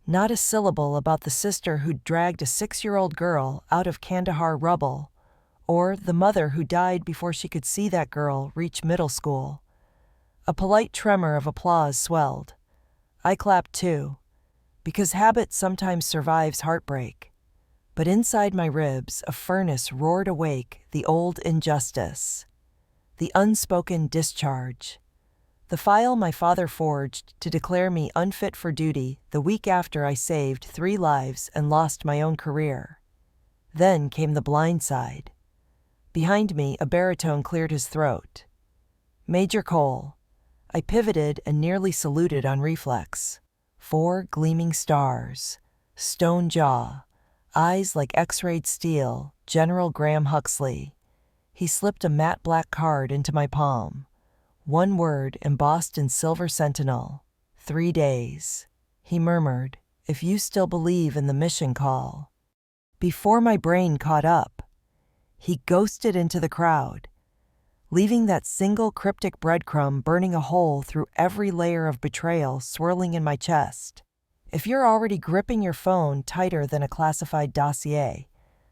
Not a syllable about the sister who'd dragged a 6-year-old girl out of Kandahar rubble, or the mother who died before she could see that girl reach middle school. A polite tremor of applause swelled. I clapped too, because habit sometimes survives heartbreak. But inside my ribs, a furnace roared awake the old injustice, the unspoken discharge. The file my father forged to declare me unfit for duty the week after I saved 3 lives and lost my own career. Then came the blind side. Behind me, a baritone cleared his throat. Major Cole. I pivoted and nearly saluted on reflex. 4 gleaming stars, stone jaw, eyes like x-rayed steel, General Graham Huxley. He slipped a matte black card into my palm. 1 word embossed in silver sentinel. 3 days. He murmured, if you still believe in the mission call. Before my brain caught up, he ghosted into the crowd, leaving that single cryptic breadcrumb burning a hole through every layer of betrayal swirling in my chest. If you're already gripping your phone tighter than a classified dossier,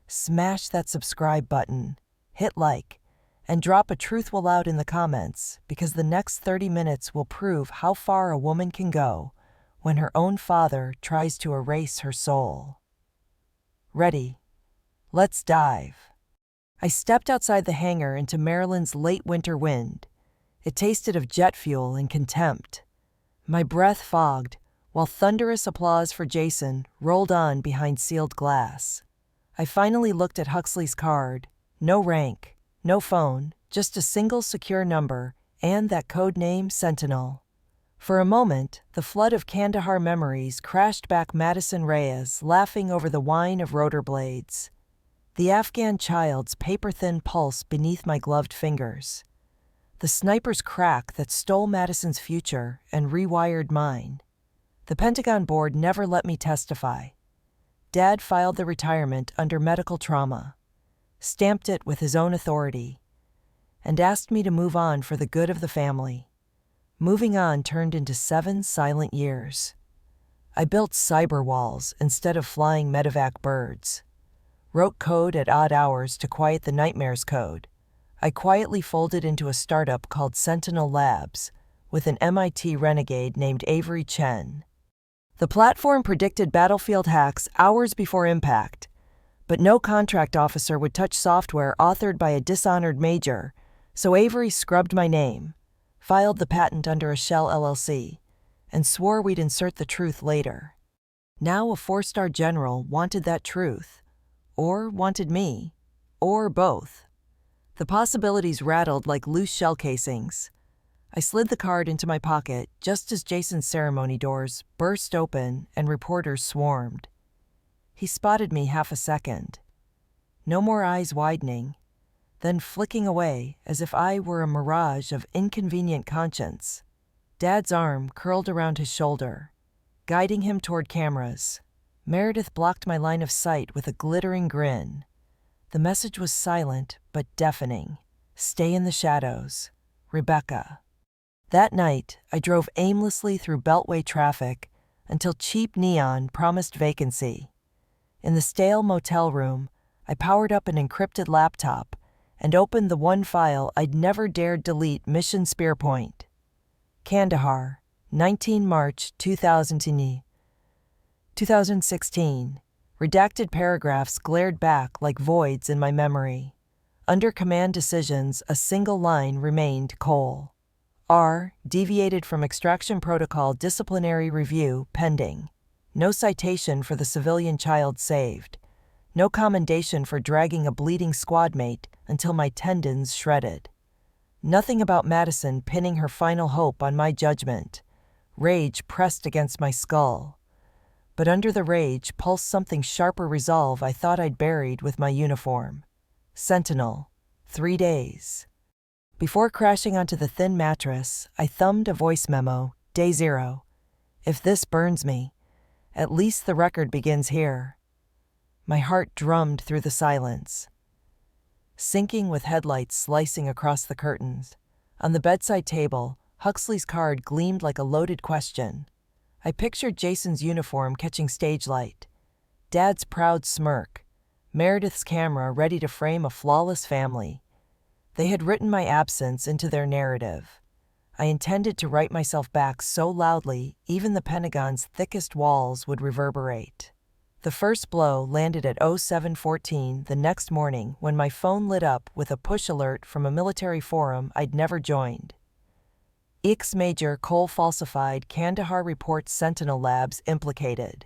smash that subscribe button, hit like, and drop a truthful out in the comments, because the next 30 minutes will prove how far a woman can go when her own father tries to erase her soul. Ready? Let's dive. I stepped outside the hangar into Maryland's late winter wind. It tasted of jet fuel and contempt. My breath fogged, while thunderous applause for Jason rolled on behind sealed glass. I finally looked at Huxley's card. No rank, no phone, just a single secure number, and that code name Sentinel. For a moment, the flood of Kandahar memories crashed back. Madison Reyes laughing over the whine of rotor blades. The Afghan child's paper-thin pulse beneath my gloved fingers. The sniper's crack that stole Madison's future and rewired mine. The Pentagon board never let me testify. Dad filed the retirement under medical trauma, stamped it with his own authority, and asked me to move on for the good of the family. Moving on turned into 7 silent years. I built cyber walls instead of flying medevac birds. Wrote code at odd hours to quiet the nightmares code. I quietly folded into a startup called Sentinel Labs with an MIT renegade named Avery Chen. The platform predicted battlefield hacks hours before impact, but no contract officer would touch software authored by a dishonored major, so Avery scrubbed my name, filed the patent under a shell LLC, and swore we'd insert the truth later. Now a 4-star general wanted that truth. Or wanted me, or both. The possibilities rattled like loose shell casings. I slid the card into my pocket just as Jason's ceremony doors burst open and reporters swarmed. He spotted me half a second. No more eyes widening, then flicking away as if I were a mirage of inconvenient conscience. Dad's arm curled around his shoulder, guiding him toward cameras. Meredith blocked my line of sight with a glittering grin. The message was silent but deafening. Stay in the shadows. Rebecca. That night, I drove aimlessly through Beltway traffic until cheap neon promised vacancy. In the stale motel room, I powered up an encrypted laptop and opened the one file I'd never dared delete. Mission Spearpoint. Kandahar, 19 March 2016. Redacted paragraphs glared back like voids in my memory. Under command decisions, a single line remained: Cole. R. Deviated from extraction protocol, disciplinary review pending. No citation for the civilian child saved. No commendation for dragging a bleeding squad mate until my tendons shredded. Nothing about Madison pinning her final hope on my judgment. Rage pressed against my skull. But under the rage pulsed something sharper: resolve I thought I'd buried with my uniform. Sentinel. 3 days. Before crashing onto the thin mattress, I thumbed a voice memo, Day 0. If this burns me, at least the record begins here. My heart drummed through the silence. Sinking with headlights slicing across the curtains, on the bedside table, Huxley's card gleamed like a loaded question. I pictured Jason's uniform catching stage light, Dad's proud smirk, Meredith's camera ready to frame a flawless family. They had written my absence into their narrative. I intended to write myself back so loudly, even the Pentagon's thickest walls would reverberate. The first blow landed at 07:14 the next morning when my phone lit up with a push alert from a military forum I'd never joined. Ex-Major Cole falsified Kandahar reports Sentinel Labs implicated.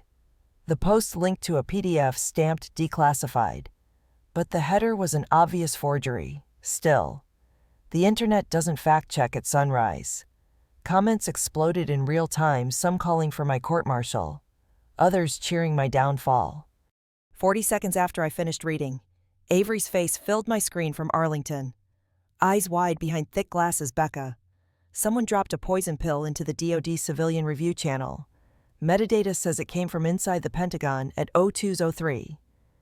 The post linked to a PDF stamped declassified. But the header was an obvious forgery. Still, the internet doesn't fact-check at sunrise. Comments exploded in real time, some calling for my court-martial, others cheering my downfall. 40 seconds after I finished reading, Avery's face filled my screen from Arlington. Eyes wide behind thick glasses, Becca. Someone dropped a poison pill into the DoD Civilian Review channel. Metadata says it came from inside the Pentagon at 0203.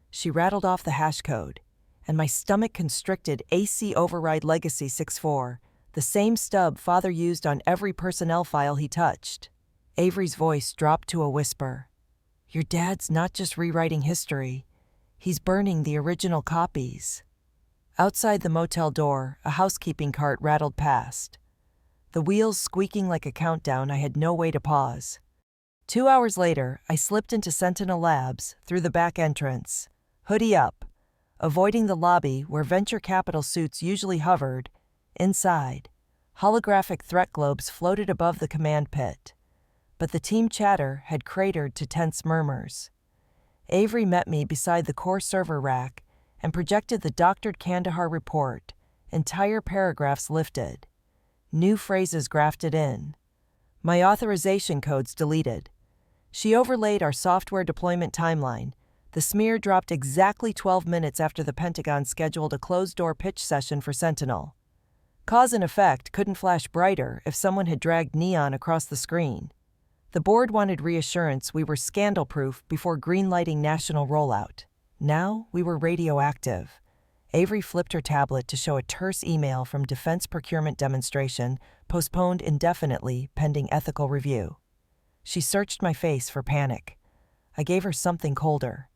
She rattled off the hash code, and my stomach constricted. AC override legacy 64, the same stub Father used on every personnel file he touched. Avery's voice dropped to a whisper. Your dad's not just rewriting history, he's burning the original copies. Outside the motel door, a housekeeping cart rattled past, the wheels squeaking like a countdown I had no way to pause. 2 hours later, I slipped into Sentinel Labs through the back entrance, hoodie up, avoiding the lobby where venture capital suits usually hovered. Inside, holographic threat globes floated above the command pit, but the team chatter had cratered to tense murmurs. Avery met me beside the core server rack and projected the doctored Kandahar report, entire paragraphs lifted, new phrases grafted in, my authorization codes deleted. She overlaid our software deployment timeline. The smear dropped exactly 12 minutes after the Pentagon scheduled a closed-door pitch session for Sentinel. Cause and effect couldn't flash brighter if someone had dragged neon across the screen. The board wanted reassurance we were scandal-proof before green-lighting national rollout. Now we were radioactive. Avery flipped her tablet to show a terse email from Defense Procurement Demonstration, postponed indefinitely pending ethical review. She searched my face for panic. I gave her something colder.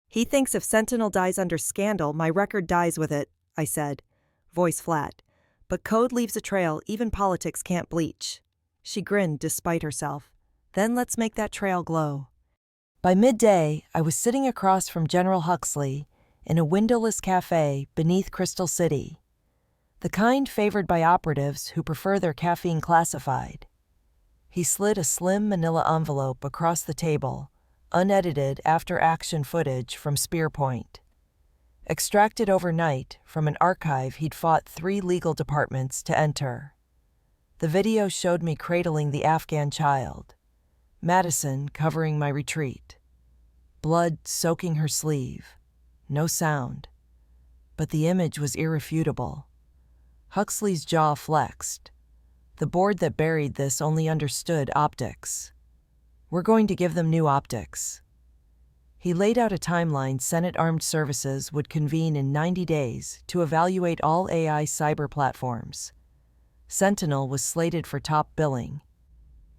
He thinks if Sentinel dies under scandal, my record dies with it, I said, voice flat. But code leaves a trail even politics can't bleach. She grinned despite herself. Then let's make that trail glow. By midday, I was sitting across from General Huxley in a windowless cafe beneath Crystal City, the kind favored by operatives who prefer their caffeine classified. He slid a slim manila envelope across the table, unedited after-action footage from Spear Point. Extracted overnight from an archive he'd fought 3 legal departments to enter. The video showed me cradling the Afghan child, Madison covering my retreat, blood soaking her sleeve, no sound. But the image was irrefutable. Huxley's jaw flexed. The board that buried this only understood optics. We're going to give them new optics. He laid out a timeline Senate Armed Services would convene in 90 days to evaluate all AI cyber platforms. Sentinel was slated for top billing,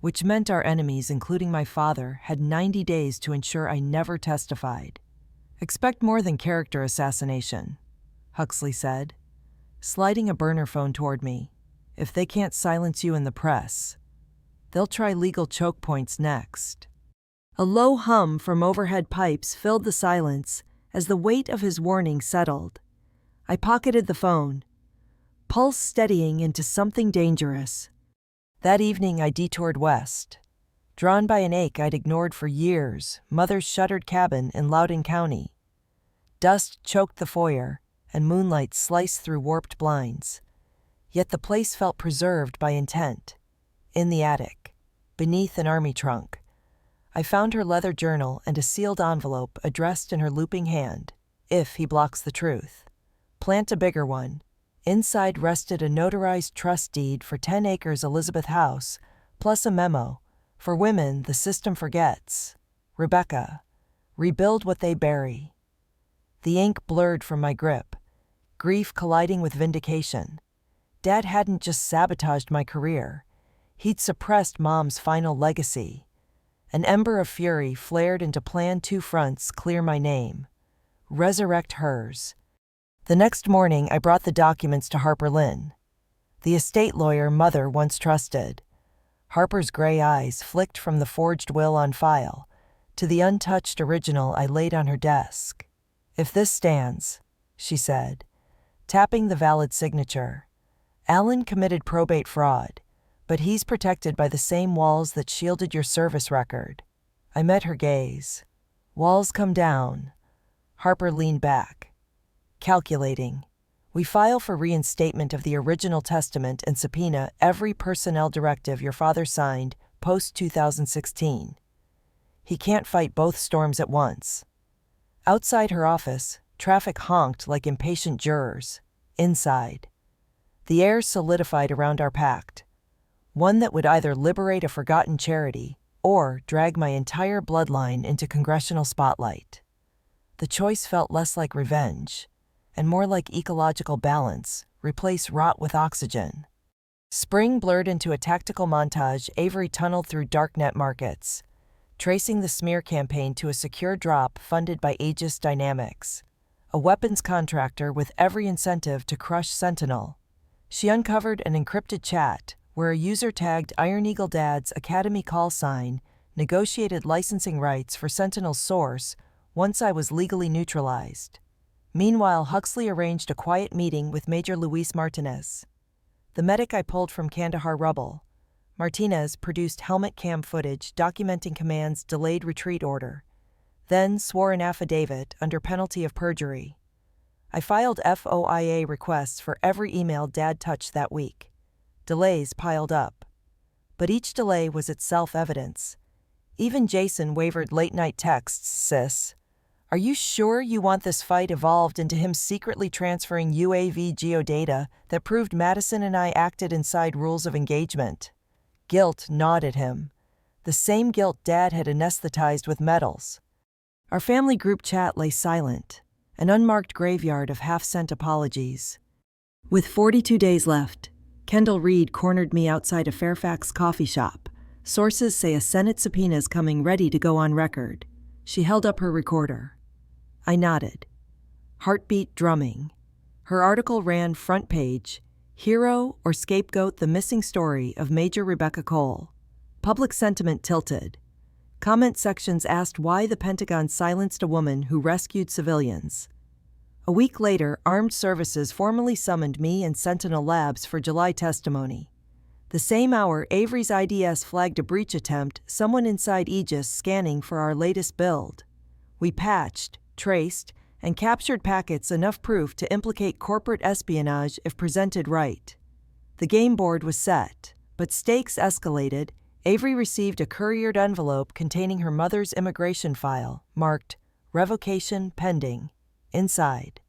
which meant our enemies, including my father, had 90 days to ensure I never testified. Expect more than character assassination, Huxley said, sliding a burner phone toward me. If they can't silence you in the press, they'll try legal choke points next. A low hum from overhead pipes filled the silence as the weight of his warning settled. I pocketed the phone, pulse steadying into something dangerous. That evening I detoured west, drawn by an ache I'd ignored for years, Mother's shuttered cabin in Loudoun County. Dust choked the foyer, and moonlight sliced through warped blinds. Yet the place felt preserved by intent. In the attic, beneath an army trunk, I found her leather journal and a sealed envelope addressed in her looping hand. If he blocks the truth, plant a bigger one. Inside rested a notarized trust deed for 10 acres Elizabeth House, plus a memo. For women, the system forgets. Rebecca, rebuild what they bury. The ink blurred from my grip, grief colliding with vindication. Dad hadn't just sabotaged my career. He'd suppressed Mom's final legacy. An ember of fury flared into Plan 2 fronts clear my name. Resurrect hers. The next morning, I brought the documents to Harper Lynn, the estate lawyer Mother once trusted. Harper's gray eyes flicked from the forged will on file to the untouched original I laid on her desk. If this stands, she said, tapping the valid signature. Alan committed probate fraud, but he's protected by the same walls that shielded your service record. I met her gaze. Walls come down. Harper leaned back. Calculating. We file for reinstatement of the original testament and subpoena every personnel directive your father signed post-2016. He can't fight both storms at once. Outside her office, traffic honked like impatient jurors. Inside, the air solidified around our pact, one that would either liberate a forgotten charity or drag my entire bloodline into congressional spotlight. The choice felt less like revenge and more like ecological balance, replace rot with oxygen. Spring blurred into a tactical montage. Avery tunneled through darknet markets, tracing the smear campaign to a secure drop funded by Aegis Dynamics, a weapons contractor with every incentive to crush Sentinel. She uncovered an encrypted chat where a user tagged Iron Eagle Dad's Academy call sign negotiated licensing rights for Sentinel's source once I was legally neutralized. Meanwhile, Huxley arranged a quiet meeting with Major Luis Martinez, the medic I pulled from Kandahar rubble. Martinez produced helmet cam footage documenting command's delayed retreat order, then swore an affidavit under penalty of perjury. I filed FOIA requests for every email Dad touched that week. Delays piled up. But each delay was itself evidence. Even Jason wavered late-night texts, "Sis, are you sure you want this fight?" evolved into him secretly transferring UAV geodata that proved Madison and I acted inside rules of engagement. Guilt gnawed at him, the same guilt Dad had anesthetized with medals. Our family group chat lay silent, an unmarked graveyard of half-sent apologies. With 42 days left, Kendall Reed cornered me outside a Fairfax coffee shop. Sources say a Senate subpoena is coming, ready to go on record. She held up her recorder. I nodded, heartbeat drumming. Her article ran front page, "Hero or Scapegoat: The Missing Story of Major Rebecca Cole." Public sentiment tilted. Comment sections asked why the Pentagon silenced a woman who rescued civilians. A week later, Armed Services formally summoned me and Sentinel Labs for July testimony. The same hour, Avery's IDS flagged a breach attempt, someone inside Aegis scanning for our latest build. We patched, traced, and captured packets, enough proof to implicate corporate espionage if presented right. The game board was set, but stakes escalated. Avery received a couriered envelope containing her mother's immigration file, marked "Revocation Pending." Inside,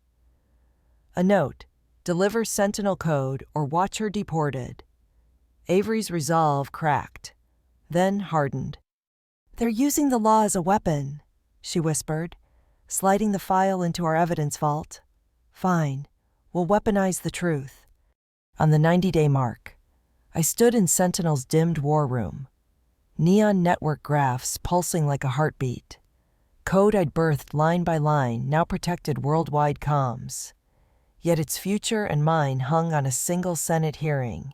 a note: "Deliver Sentinel code or watch her deported." Avery's resolve cracked, then hardened. "They're using the law as a weapon," she whispered, sliding the file into our evidence vault. "Fine, we'll weaponize the truth." On the 90-day mark, I stood in Sentinel's dimmed war room. Neon network graphs pulsing like a heartbeat. Code I'd birthed line by line now protected worldwide comms. Yet its future and mine hung on a single Senate hearing.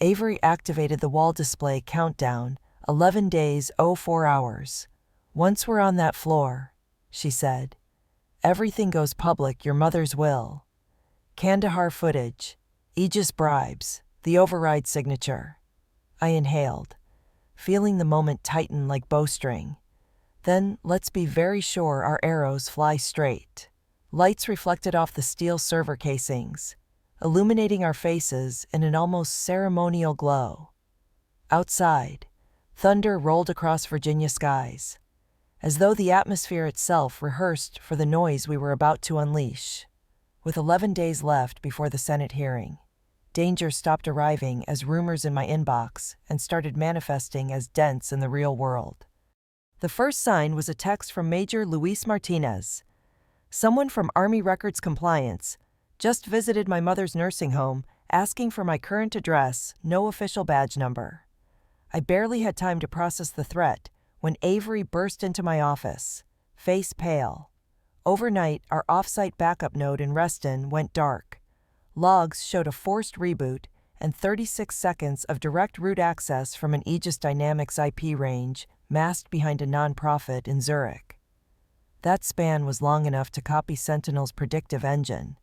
Avery activated the wall display countdown, 11 days, 04 hours. "Once we're on that floor," she said, "everything goes public, your mother's will. Kandahar footage, Aegis bribes, the override signature." I inhaled, feeling the moment tighten like bowstring. Then, let's be very sure our arrows fly straight. Lights reflected off the steel server casings, illuminating our faces in an almost ceremonial glow. Outside, thunder rolled across Virginia skies, as though the atmosphere itself rehearsed for the noise we were about to unleash. With 11 days left before the Senate hearing, danger stopped arriving as rumors in my inbox and started manifesting as dents in the real world. The first sign was a text from Major Luis Martinez, someone from Army Records Compliance, just visited my mother's nursing home, asking for my current address, no official badge number. I barely had time to process the threat when Avery burst into my office, face pale. Overnight, our off-site backup node in Reston went dark. Logs showed a forced reboot and 36 seconds of direct root access from an Aegis Dynamics IP range masked behind a nonprofit in Zurich. That span was long enough to copy Sentinel's predictive engine,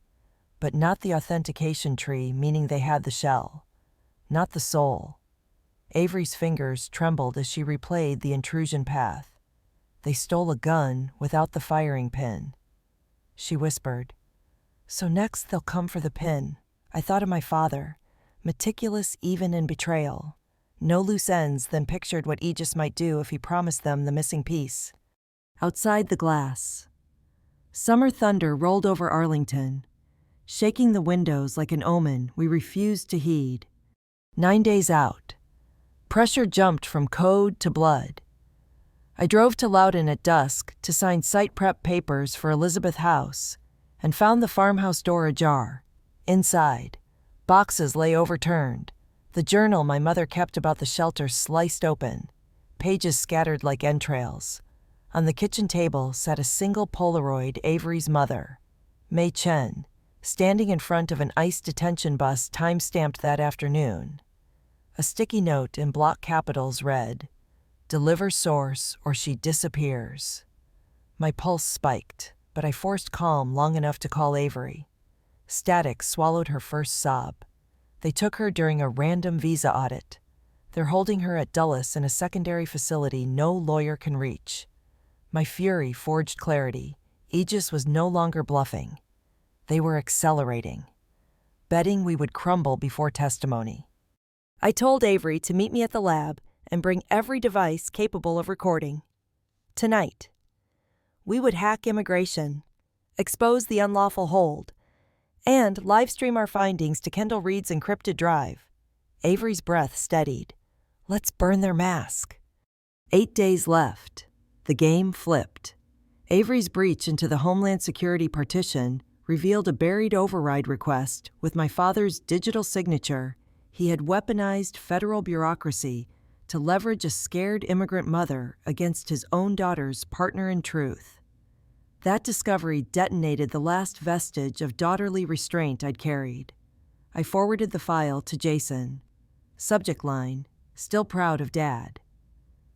but not the authentication tree, meaning they had the shell, not the soul. Avery's fingers trembled as she replayed the intrusion path. They stole a gun without the firing pin. She whispered, "So next they'll come for the pin." I thought of my father, meticulous even in betrayal. No loose ends, then pictured what Aegis might do if he promised them the missing piece. Outside the glass, summer thunder rolled over Arlington, shaking the windows like an omen we refused to heed. 9 days out, pressure jumped from code to blood. I drove to Loudoun at dusk to sign site prep papers for Elizabeth House and found the farmhouse door ajar. Inside, boxes lay overturned, the journal my mother kept about the shelter sliced open, pages scattered like entrails. On the kitchen table sat a single Polaroid, Avery's mother, Mei Chen, standing in front of an ICE detention bus time-stamped that afternoon. A sticky note in block capitals read, "Deliver source or she disappears." My pulse spiked, but I forced calm long enough to call Avery. Static swallowed her first sob. They took her during a random visa audit. They're holding her at Dulles in a secondary facility no lawyer can reach. My fury forged clarity. Aegis was no longer bluffing. They were accelerating, betting we would crumble before testimony. I told Avery to meet me at the lab and bring every device capable of recording. Tonight, we would hack immigration, expose the unlawful hold, and livestream our findings to Kendall Reed's encrypted drive. Avery's breath steadied. Let's burn their mask. 8 days left. The game flipped. Avery's breach into the Homeland Security partition revealed a buried override request with my father's digital signature. He had weaponized federal bureaucracy to leverage a scared immigrant mother against his own daughter's partner in truth. That discovery detonated the last vestige of daughterly restraint I'd carried. I forwarded the file to Jason. Subject line, "Still proud of Dad."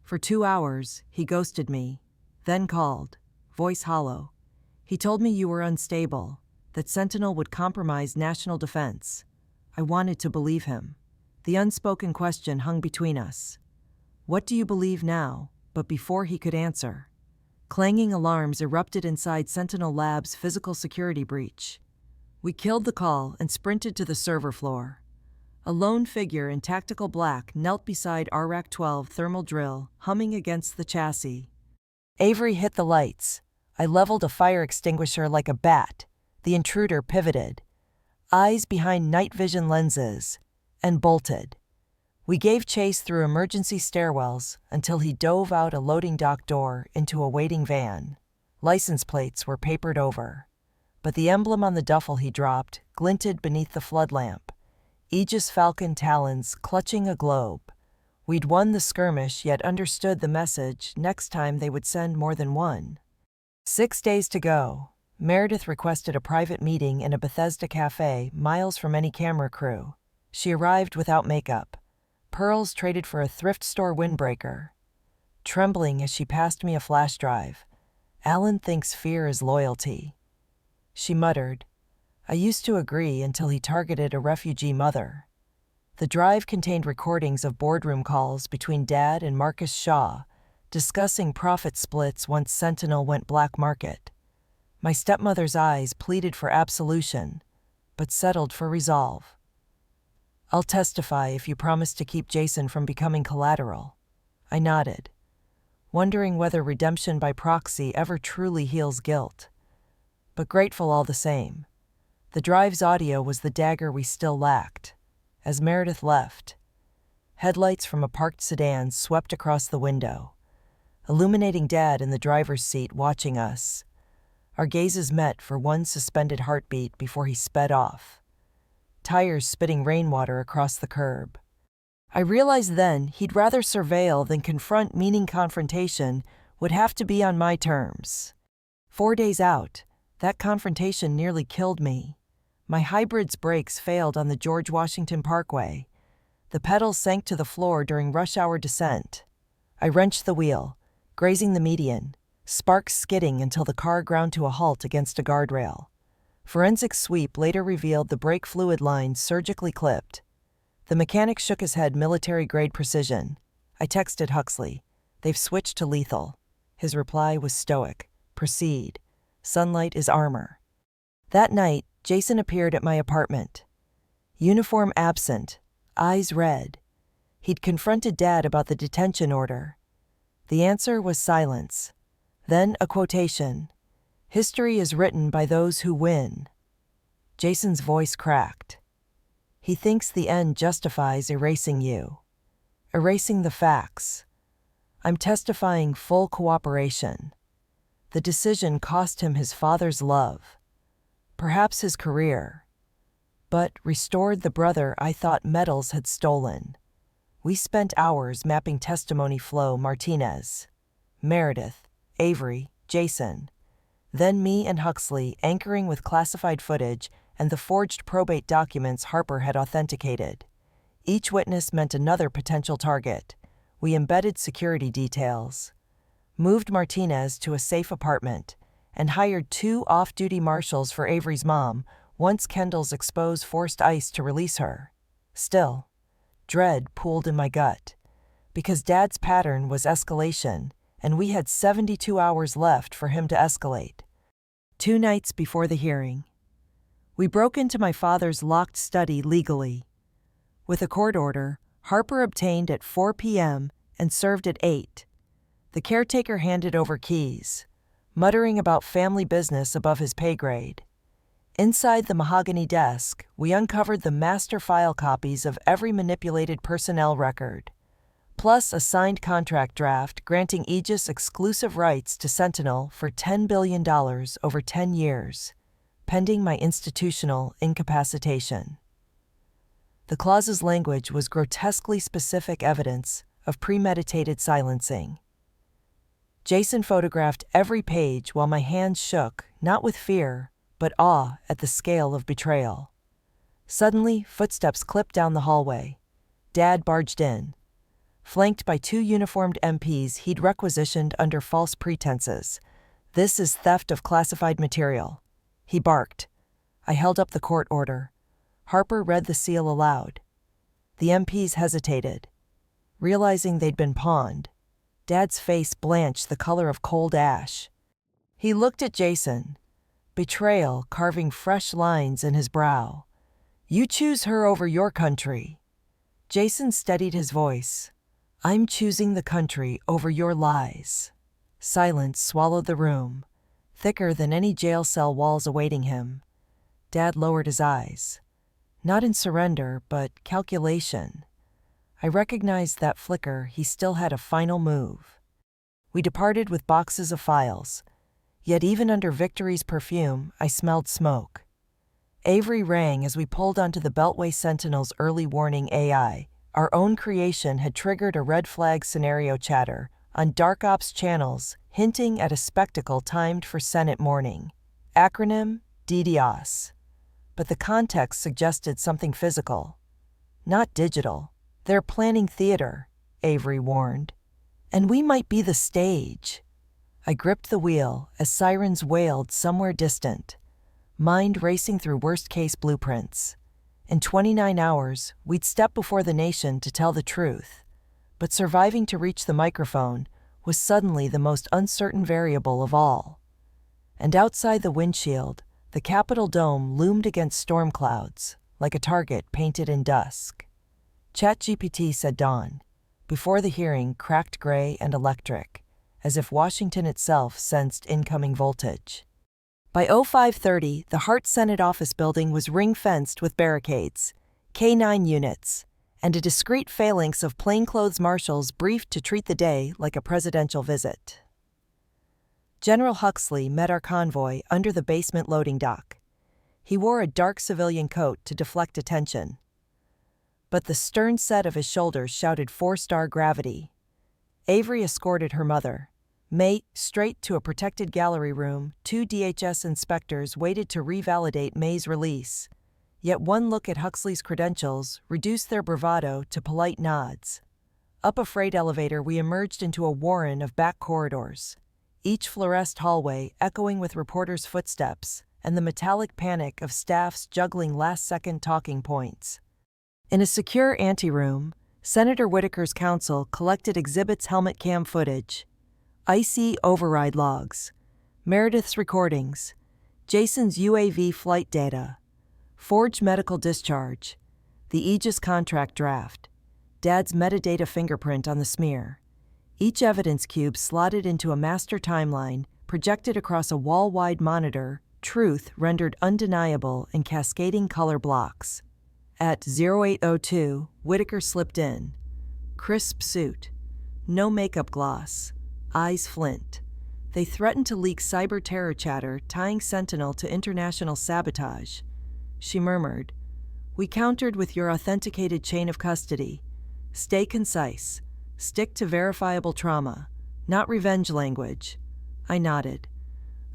For 2 hours, he ghosted me, then called, voice hollow. He told me you were unstable, that Sentinel would compromise national defense. I wanted to believe him. The unspoken question hung between us. What do you believe now? But before he could answer, clanging alarms erupted inside Sentinel Labs' physical security breach. We killed the call and sprinted to the server floor. A lone figure in tactical black knelt beside RRAC-12 thermal drill, humming against the chassis. Avery hit the lights. I leveled a fire extinguisher like a bat. The intruder pivoted, eyes behind night vision lenses, and bolted. We gave chase through emergency stairwells until he dove out a loading dock door into a waiting van. License plates were papered over, but the emblem on the duffel he dropped glinted beneath the flood lamp. Aegis Falcon talons clutching a globe. We'd won the skirmish, yet understood the message. Next time they would send more than one. 6 days to go. Meredith requested a private meeting in a Bethesda cafe miles from any camera crew. She arrived without makeup. Pearls traded for a thrift store windbreaker. Trembling as she passed me a flash drive. Alan thinks fear is loyalty. She muttered. I used to agree until he targeted a refugee mother. The drive contained recordings of boardroom calls between Dad and Marcus Shaw, discussing profit splits once Sentinel went black market. My stepmother's eyes pleaded for absolution, but settled for resolve. I'll testify if you promise to keep Jason from becoming collateral. I nodded, wondering whether redemption by proxy ever truly heals guilt, but grateful all the same. The drive's audio was the dagger we still lacked. As Meredith left, headlights from a parked sedan swept across the window, illuminating Dad in the driver's seat watching us. Our gazes met for one suspended heartbeat before he sped off, tires spitting rainwater across the curb. I realized then he'd rather surveil than confront, meaning confrontation would have to be on my terms. 4 days out, that confrontation nearly killed me. My hybrid's brakes failed on the George Washington Parkway. The pedals sank to the floor during rush hour descent. I wrenched the wheel, grazing the median, sparks skidding until the car ground to a halt against a guardrail. Forensic sweep later revealed the brake fluid line surgically clipped. The mechanic shook his head, military-grade precision. I texted Huxley. They've switched to lethal. His reply was stoic. Proceed. Sunlight is armor. That night, Jason appeared at my apartment. Uniform absent, eyes red. He'd confronted Dad about the detention order. The answer was silence. Then a quotation. History is written by those who win. Jason's voice cracked. He thinks the end justifies erasing you. Erasing the facts. I'm testifying full cooperation. The decision cost him his father's love, perhaps his career, but restored the brother I thought medals had stolen. We spent hours mapping testimony flow. Martinez, Meredith, Avery, Jason. Then me and Huxley anchoring with classified footage and the forged probate documents Harper had authenticated. Each witness meant another potential target. We embedded security details, moved Martinez to a safe apartment, and hired 2 off-duty marshals for Avery's mom once Kendall's exposed forced ice to release her. Still, dread pooled in my gut, because Dad's pattern was escalation, and we had 72 hours left for him to escalate. 2 nights before the hearing, we broke into my father's locked study legally. With a court order, Harper obtained at 4 p.m. and served at 8. The caretaker handed over keys, muttering about family business above his pay grade. Inside the mahogany desk, we uncovered the master file copies of every manipulated personnel record, plus a signed contract draft granting Aegis exclusive rights to Sentinel for $10 billion over 10 years, pending my institutional incapacitation. The clause's language was grotesquely specific evidence of premeditated silencing. Jason photographed every page while my hands shook, not with fear, but awe at the scale of betrayal. Suddenly, footsteps clipped down the hallway. Dad barged in, flanked by 2 uniformed MPs he'd requisitioned under false pretenses. "This is theft of classified material," he barked. I held up the court order. Harper read the seal aloud. The MPs hesitated, realizing they'd been pawned. Dad's face blanched the color of cold ash. He looked at Jason, betrayal carving fresh lines in his brow. "You choose her over your country." Jason steadied his voice. "I'm choosing the country over your lies." Silence swallowed the room, thicker than any jail cell walls awaiting him. Dad lowered his eyes. Not in surrender, but calculation. I recognized that flicker. He still had a final move. We departed with boxes of files, yet even under victory's perfume, I smelled smoke. Avery rang as we pulled onto the Beltway Sentinel's early warning AI. Our own creation had triggered a red flag scenario chatter on Dark Ops channels, hinting at a spectacle timed for Senate morning. Acronym, DDoS. But the context suggested something physical, not digital. "They're planning theater," Avery warned. "And we might be the stage." I gripped the wheel as sirens wailed somewhere distant, mind racing through worst-case blueprints. In 29 hours, we'd step before the nation to tell the truth. But surviving to reach the microphone was suddenly the most uncertain variable of all. And outside the windshield, the Capitol dome loomed against storm clouds, like a target painted in dusk. ChatGPT said dawn. Before the hearing, cracked gray and electric, as if Washington itself sensed incoming voltage. By 0530, the Hart Senate office building was ring-fenced with barricades, K-9 units, and a discreet phalanx of plainclothes marshals briefed to treat the day like a presidential visit. General Huxley met our convoy under the basement loading dock. He wore a dark civilian coat to deflect attention. But the stern set of his shoulders shouted 4-star gravity. Avery escorted her mother, May, straight to a protected gallery room. 2 DHS inspectors waited to revalidate May's release. Yet one look at Huxley's credentials reduced their bravado to polite nods. Up a freight elevator, we emerged into a warren of back corridors, each fluoresced hallway echoing with reporters' footsteps and the metallic panic of staffs juggling last-second talking points. In a secure anteroom, Senator Whitaker's counsel collected exhibits: helmet cam footage, IC override logs, Meredith's recordings, Jason's UAV flight data, forged medical discharge, the Aegis contract draft, Dad's metadata fingerprint on the smear. Each evidence cube slotted into a master timeline projected across a wall-wide monitor, truth rendered undeniable in cascading color blocks. At 0802, Whitaker slipped in. Crisp suit, no makeup gloss, eyes flint. They threatened to leak cyber terror chatter tying Sentinel to international sabotage. She murmured, "We countered with your authenticated chain of custody. Stay concise. Stick to verifiable trauma, not revenge language." I nodded.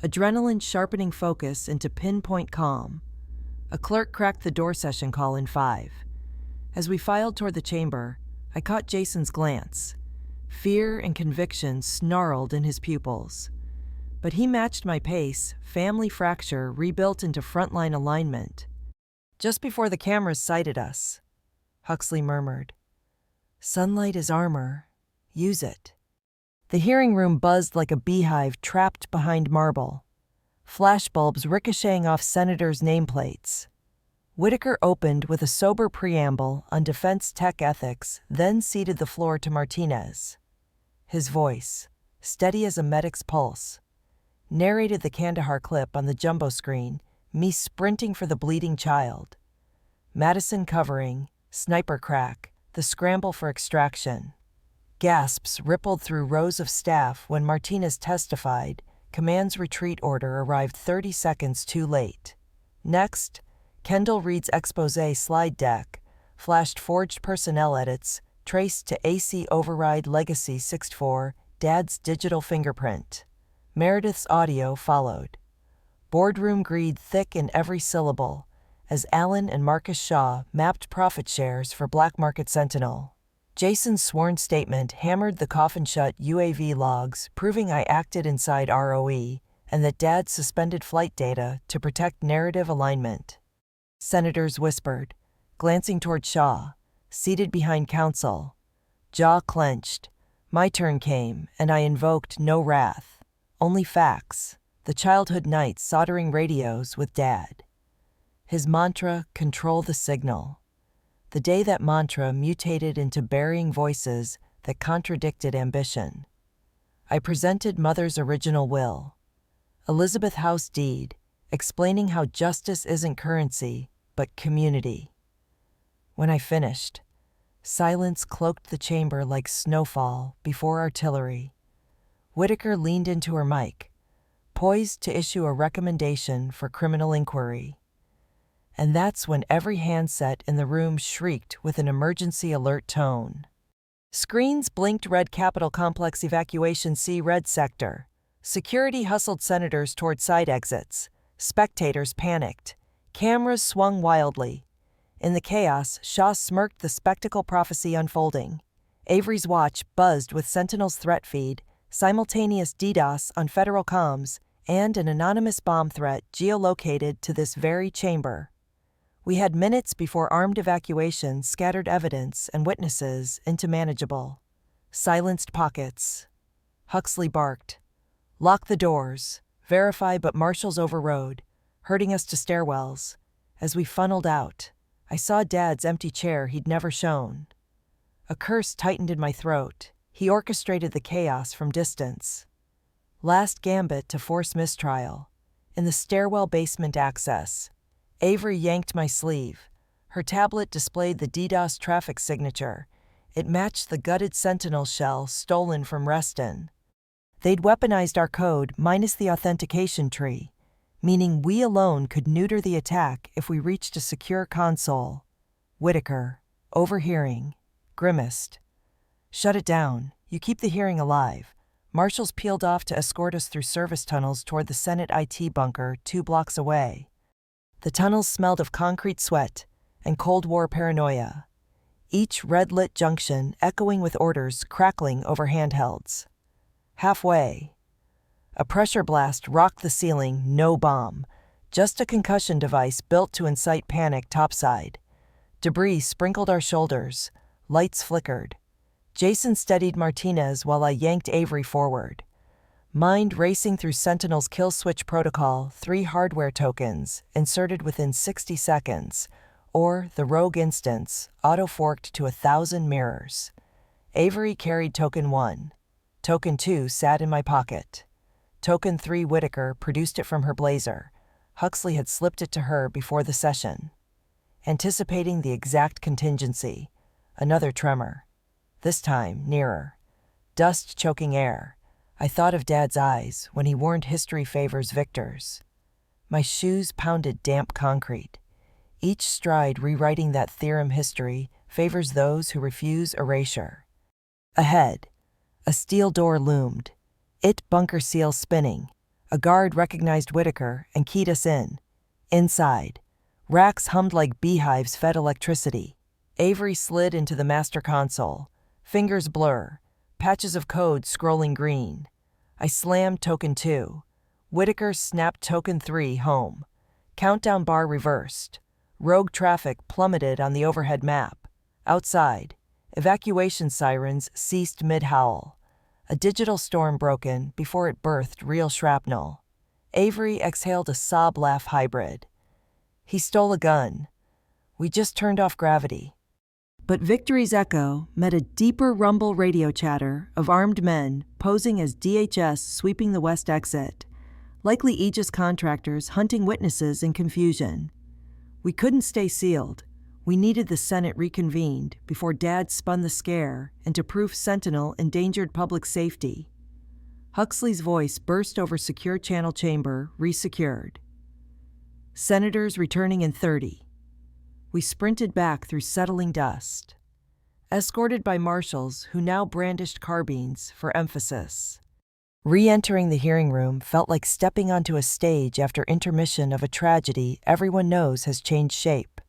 Adrenaline sharpening focus into pinpoint calm. A clerk cracked the door. Session call in 5. As we filed toward the chamber, I caught Jason's glance. Fear and conviction snarled in his pupils. But he matched my pace, family fracture rebuilt into frontline alignment. "Just before the cameras sighted us," Huxley murmured. "Sunlight is armor. Use it." The hearing room buzzed like a beehive trapped behind marble, flashbulbs ricocheting off senators' nameplates. Whitaker opened with a sober preamble on defense tech ethics, then ceded the floor to Martinez. His voice, steady as a medic's pulse, narrated the Kandahar clip on the jumbo screen, me sprinting for the bleeding child. Madison covering, sniper crack, the scramble for extraction. Gasps rippled through rows of staff when Martinez testified. Command's retreat order arrived 30 seconds too late. Next, Kendall Reed's exposé slide deck flashed forged personnel edits traced to AC Override Legacy 64, Dad's digital fingerprint. Meredith's audio followed. Boardroom greed thick in every syllable as Allen and Marcus Shaw mapped profit shares for Black Market Sentinel. Jason's sworn statement hammered the coffin-shut UAV logs, proving I acted inside ROE and that Dad suspended flight data to protect narrative alignment. Senators whispered, glancing toward Shaw, seated behind counsel. Jaw clenched. My turn came, and I invoked no wrath, only facts. The childhood nights soldering radios with Dad. His mantra, control the signal. The day that mantra mutated into burying voices that contradicted ambition. I presented Mother's original will, Elizabeth House deed, explaining how justice isn't currency, but community. When I finished, silence cloaked the chamber like snowfall before artillery. Whitaker leaned into her mic, poised to issue a recommendation for criminal inquiry. And that's when every handset in the room shrieked with an emergency alert tone. Screens blinked red. Capitol Complex evacuation. C red sector. Security hustled senators toward side exits. Spectators panicked. Cameras swung wildly. In the chaos, Shaw smirked, the spectacle prophecy unfolding. Avery's watch buzzed with Sentinel's threat feed, simultaneous DDoS on federal comms, and an anonymous bomb threat geolocated to this very chamber. We had minutes before armed evacuation scattered evidence and witnesses into manageable, silenced pockets. Huxley barked, "Lock the doors, verify," but marshals overrode, herding us to stairwells. As we funneled out, I saw Dad's empty chair he'd never shown. A curse tightened in my throat. He orchestrated the chaos from distance. Last gambit to force mistrial. In the stairwell basement access, Avery yanked my sleeve. Her tablet displayed the DDoS traffic signature. It matched the gutted Sentinel shell stolen from Reston. They'd weaponized our code minus the authentication tree, meaning we alone could neuter the attack if we reached a secure console. Whitaker, overhearing, grimaced. "Shut it down. You keep the hearing alive." Marshals peeled off to escort us through service tunnels toward the Senate IT bunker 2 blocks away. The tunnels smelled of concrete sweat and Cold War paranoia, each red-lit junction echoing with orders crackling over handhelds. Halfway, a pressure blast rocked the ceiling. No bomb, just a concussion device built to incite panic topside. Debris sprinkled our shoulders, lights flickered. Jason steadied Martinez while I yanked Avery forward. Mind racing through Sentinel's kill switch protocol, 3 hardware tokens, inserted within 60 seconds, or the rogue instance, auto-forked to 1,000 mirrors. Avery carried token 1. Token 2 sat in my pocket. Token 3 Whitaker produced it from her blazer. Huxley had slipped it to her before the session. Anticipating the exact contingency, another tremor. This time, nearer. Dust choking air. I thought of Dad's eyes when he warned history favors victors. My shoes pounded damp concrete. Each stride rewriting that theorem: history favors those who refuse erasure. Ahead, a steel door loomed. It bunker seal spinning. A guard recognized Whitaker and keyed us in. Inside, racks hummed like beehives fed electricity. Avery slid into the master console. Fingers blur, patches of code scrolling green. I slammed token 2. Whitaker snapped token 3 home. Countdown bar reversed. Rogue traffic plummeted on the overhead map. Outside, evacuation sirens ceased mid-howl. A digital storm broke in before it birthed real shrapnel. Avery exhaled a sob laugh hybrid. He stole a gun. We just turned off gravity. But victory's echo met a deeper rumble radio chatter of armed men posing as DHS sweeping the west exit, likely Aegis contractors hunting witnesses in confusion. We couldn't stay sealed. We needed the Senate reconvened before Dad spun the scare into proof Sentinel endangered public safety. Huxley's voice burst over secure channel chamber, resecured. Senators returning in 30. We sprinted back through settling dust, escorted by marshals who now brandished carbines for emphasis. Re-entering the hearing room felt like stepping onto a stage after intermission of a tragedy everyone knows has changed shape.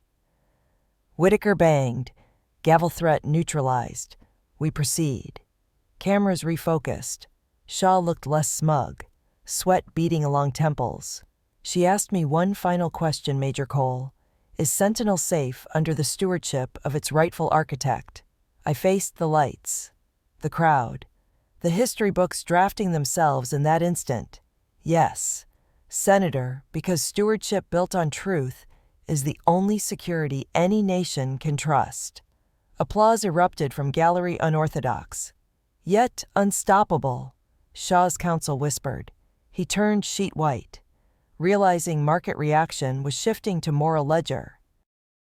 Whitaker banged, gavel threat neutralized. We proceed. Cameras refocused. Shaw looked less smug, sweat beading along temples. She asked me one final question, Major Cole. Is Sentinel safe under the stewardship of its rightful architect? I faced the lights, the crowd, the history books drafting themselves in that instant. Yes, Senator, because stewardship built on truth is the only security any nation can trust. Applause erupted from gallery unorthodox. Yet unstoppable, Shaw's counsel whispered. He turned sheet white, realizing market reaction was shifting to moral ledger.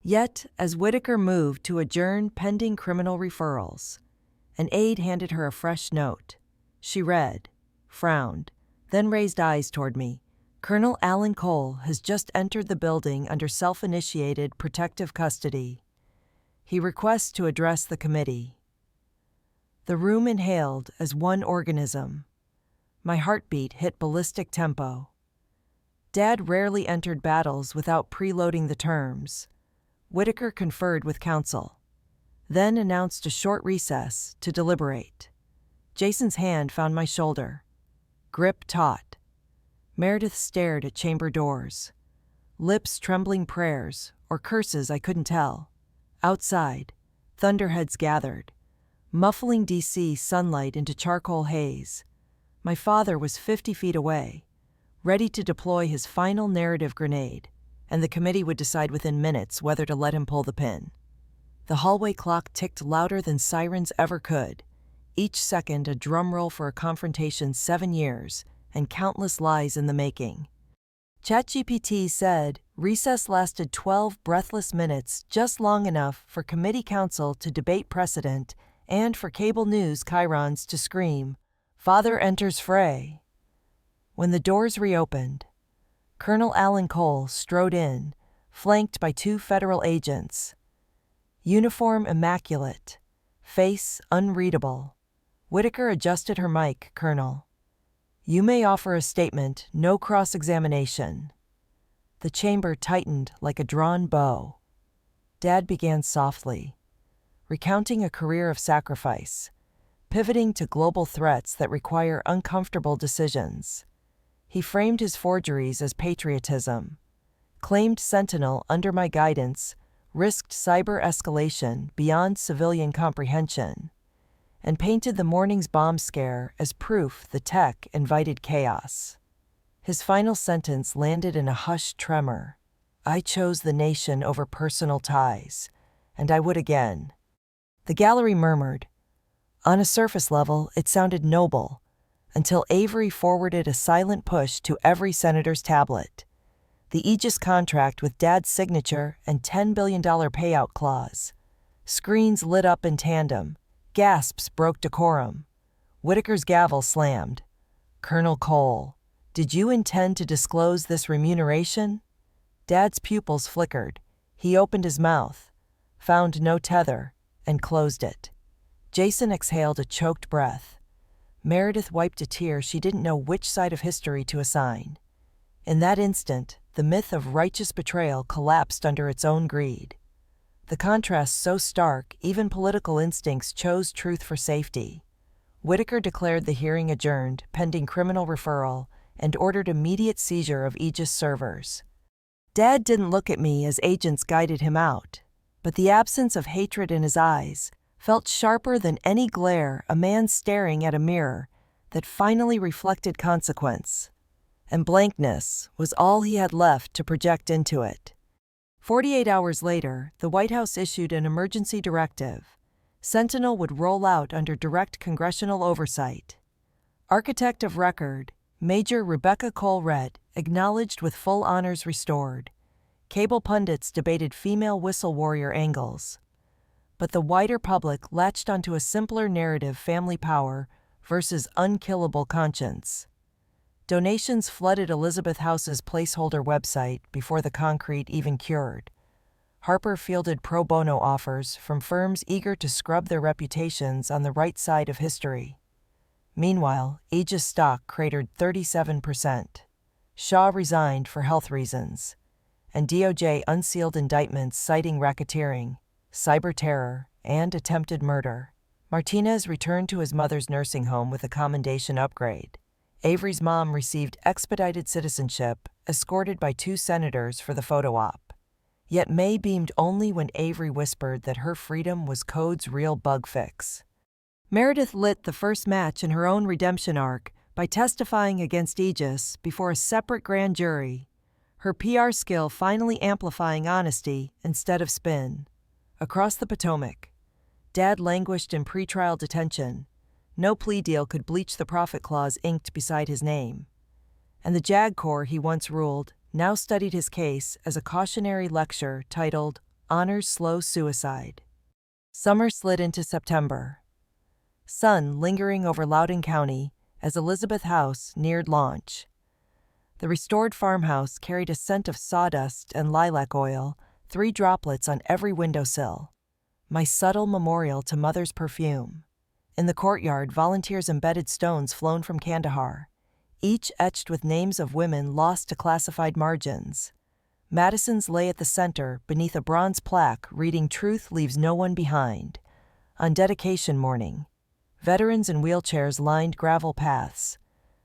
Yet, as Whitaker moved to adjourn pending criminal referrals, an aide handed her a fresh note. She read, frowned, then raised eyes toward me. Colonel Alan Cole has just entered the building under self-initiated protective custody. He requests to address the committee. The room inhaled as one organism. My heartbeat hit ballistic tempo. Dad rarely entered battles without preloading the terms. Whitaker conferred with counsel, then announced a short recess to deliberate. Jason's hand found my shoulder. Grip taut. Meredith stared at chamber doors, lips trembling prayers or curses I couldn't tell. Outside, thunderheads gathered, muffling DC sunlight into charcoal haze. My father was 50 feet away, ready to deploy his final narrative grenade, and the committee would decide within minutes whether to let him pull the pin. The hallway clock ticked louder than sirens ever could, each second a drum roll for a confrontation 7 years and countless lies in the making. ChatGPT said recess lasted 12 breathless minutes, just long enough for committee counsel to debate precedent and for cable news chyrons to scream, "Father enters fray." When the doors reopened, Colonel Alan Cole strode in, flanked by 2 federal agents. Uniform immaculate, face unreadable. Whitaker adjusted her mic. "Colonel, you may offer a statement, no cross-examination." The chamber tightened like a drawn bow. Dad began softly, recounting a career of sacrifice, pivoting to global threats that require uncomfortable decisions. He framed his forgeries as patriotism, claimed Sentinel under my guidance, risked cyber escalation beyond civilian comprehension, and painted the morning's bomb scare as proof the tech invited chaos. His final sentence landed in a hushed tremor. "I chose the nation over personal ties, and I would again." The gallery murmured. On a surface level, it sounded noble, until Avery forwarded a silent push to every senator's tablet. The Aegis contract with Dad's signature and $10 billion payout clause. Screens lit up in tandem. Gasps broke decorum. Whitaker's gavel slammed. "Colonel Cole, did you intend to disclose this remuneration?" Dad's pupils flickered. He opened his mouth, found no tether, and closed it. Jason exhaled a choked breath. Meredith wiped a tear she didn't know which side of history to assign. In that instant, the myth of righteous betrayal collapsed under its own greed. The contrast so stark, even political instincts chose truth for safety. Whitaker declared the hearing adjourned, pending criminal referral, and ordered immediate seizure of Aegis servers. Dad didn't look at me as agents guided him out, but the absence of hatred in his eyes felt sharper than any glare a man staring at a mirror that finally reflected consequence. And blankness was all he had left to project into it. 48 hours later, the White House issued an emergency directive. Sentinel would roll out under direct congressional oversight. Architect of record, Major Rebecca Colrett, acknowledged with full honors restored. Cable pundits debated female whistle warrior angles. But the wider public latched onto a simpler narrative: family power versus unkillable conscience. Donations flooded Elizabeth House's placeholder website before the concrete even cured. Harper fielded pro bono offers from firms eager to scrub their reputations on the right side of history. Meanwhile, Aegis stock cratered 37%. Shaw resigned for health reasons, and DOJ unsealed indictments citing racketeering, cyber terror, and attempted murder. Martinez returned to his mother's nursing home with a commendation upgrade. Avery's mom received expedited citizenship, escorted by 2 senators for the photo op. Yet May beamed only when Avery whispered that her freedom was code's real bug fix. Meredith lit the first match in her own redemption arc by testifying against Aegis before a separate grand jury, her PR skill finally amplifying honesty instead of spin. Across the Potomac, Dad languished in pretrial detention. No plea deal could bleach the profit clause inked beside his name. And the JAG Corps he once ruled now studied his case as a cautionary lecture titled "Honors Slow Suicide." Summer slid into September. Sun lingering over Loudoun County as Elizabeth House neared launch. The restored farmhouse carried a scent of sawdust and lilac oil, 3 droplets on every windowsill. My subtle memorial to Mother's perfume. In the courtyard, volunteers embedded stones flown from Kandahar, each etched with names of women lost to classified margins. Madison's lay at the center, beneath a bronze plaque reading "Truth leaves no one behind." On dedication morning, veterans in wheelchairs lined gravel paths,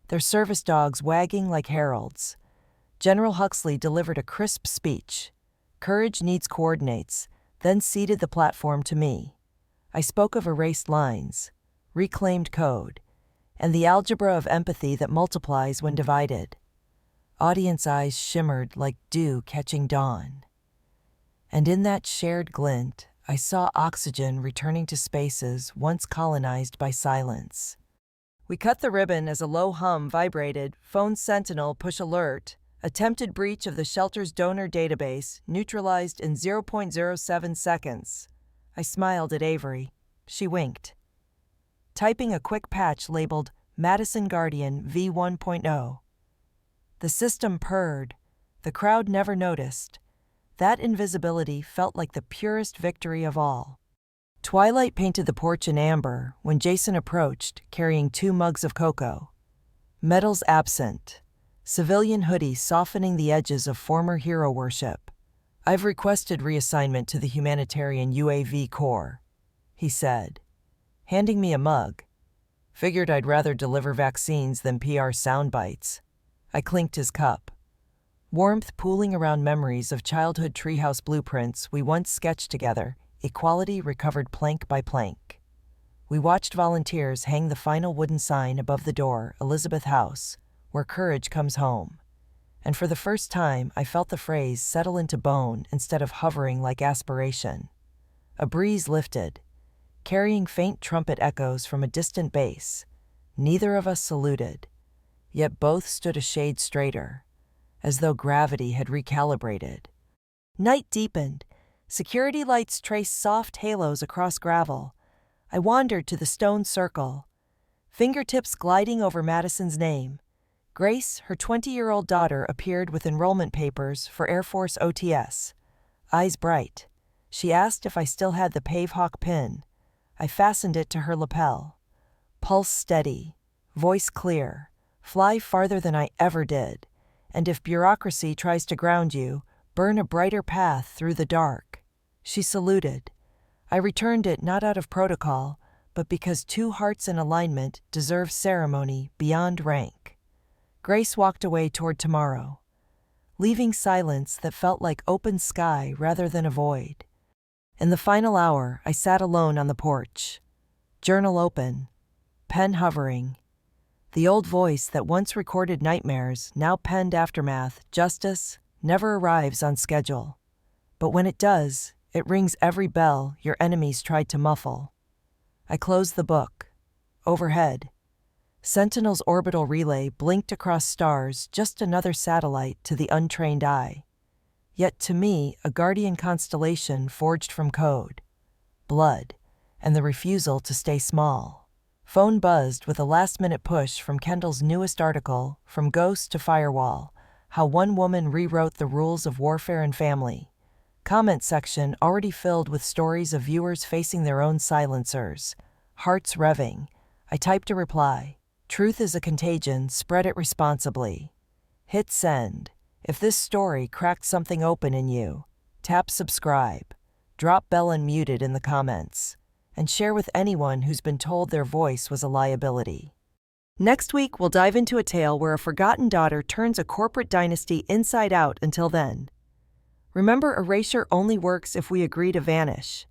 their service dogs wagging like heralds. General Huxley delivered a crisp speech. "Courage needs coordinates," then ceded the platform to me. I spoke of erased lines, reclaimed code, and the algebra of empathy that multiplies when divided. Audience eyes shimmered like dew catching dawn. And in that shared glint, I saw oxygen returning to spaces once colonized by silence. We cut the ribbon as a low hum vibrated. "Phone Sentinel, push alert. Attempted breach of the shelter's donor database, neutralized in 0.07 seconds. I smiled at Avery. She winked. Typing a quick patch labeled Madison Guardian v1.0. The system purred. The crowd never noticed. That invisibility felt like the purest victory of all. Twilight painted the porch in amber when Jason approached, carrying 2 mugs of cocoa. Medals absent. Civilian hoodie softening the edges of former hero worship. I've requested reassignment to the humanitarian UAV Corps, he said, handing me a mug. Figured I'd rather deliver vaccines than PR sound bites. I clinked his cup. Warmth pooling around memories of childhood treehouse blueprints we once sketched together, equality recovered plank by plank. We watched volunteers hang the final wooden sign above the door, Elizabeth House, where courage comes home. And for the first time, I felt the phrase settle into bone instead of hovering like aspiration. A breeze lifted, carrying faint trumpet echoes from a distant base. Neither of us saluted, yet both stood a shade straighter, as though gravity had recalibrated. Night deepened. Security lights traced soft halos across gravel. I wandered to the stone circle, fingertips gliding over Madison's name. Grace, her 20-year-old daughter, appeared with enrollment papers for Air Force OTS. Eyes bright. She asked if I still had the Pavehawk pin. I fastened it to her lapel. Pulse steady, voice clear. Fly farther than I ever did. And if bureaucracy tries to ground you, burn a brighter path through the dark. She saluted. I returned it not out of protocol, but because 2 hearts in alignment deserve ceremony beyond rank. Grace walked away toward tomorrow, leaving silence that felt like open sky rather than a void. In the final hour, I sat alone on the porch. Journal open, pen hovering. The old voice that once recorded nightmares now penned aftermath. Justice never arrives on schedule. But when it does, it rings every bell your enemies tried to muffle. I closed the book. Overhead, Sentinel's orbital relay blinked across stars, just another satellite to the untrained eye. Yet to me, a guardian constellation forged from code, blood, and the refusal to stay small. Phone buzzed with a last-minute push from Kendall's newest article, From Ghost to Firewall, How One Woman Rewrote the Rules of Warfare and Family. Comment section already filled with stories of viewers facing their own silencers. Hearts revving. I typed a reply. Truth is a contagion, spread it responsibly. Hit send. If this story cracked something open in you, tap subscribe. Drop bell unmuted in the comments. And share with anyone who's been told their voice was a liability. Next week, we'll dive into a tale where a forgotten daughter turns a corporate dynasty inside out. Until then, remember, erasure only works if we agree to vanish.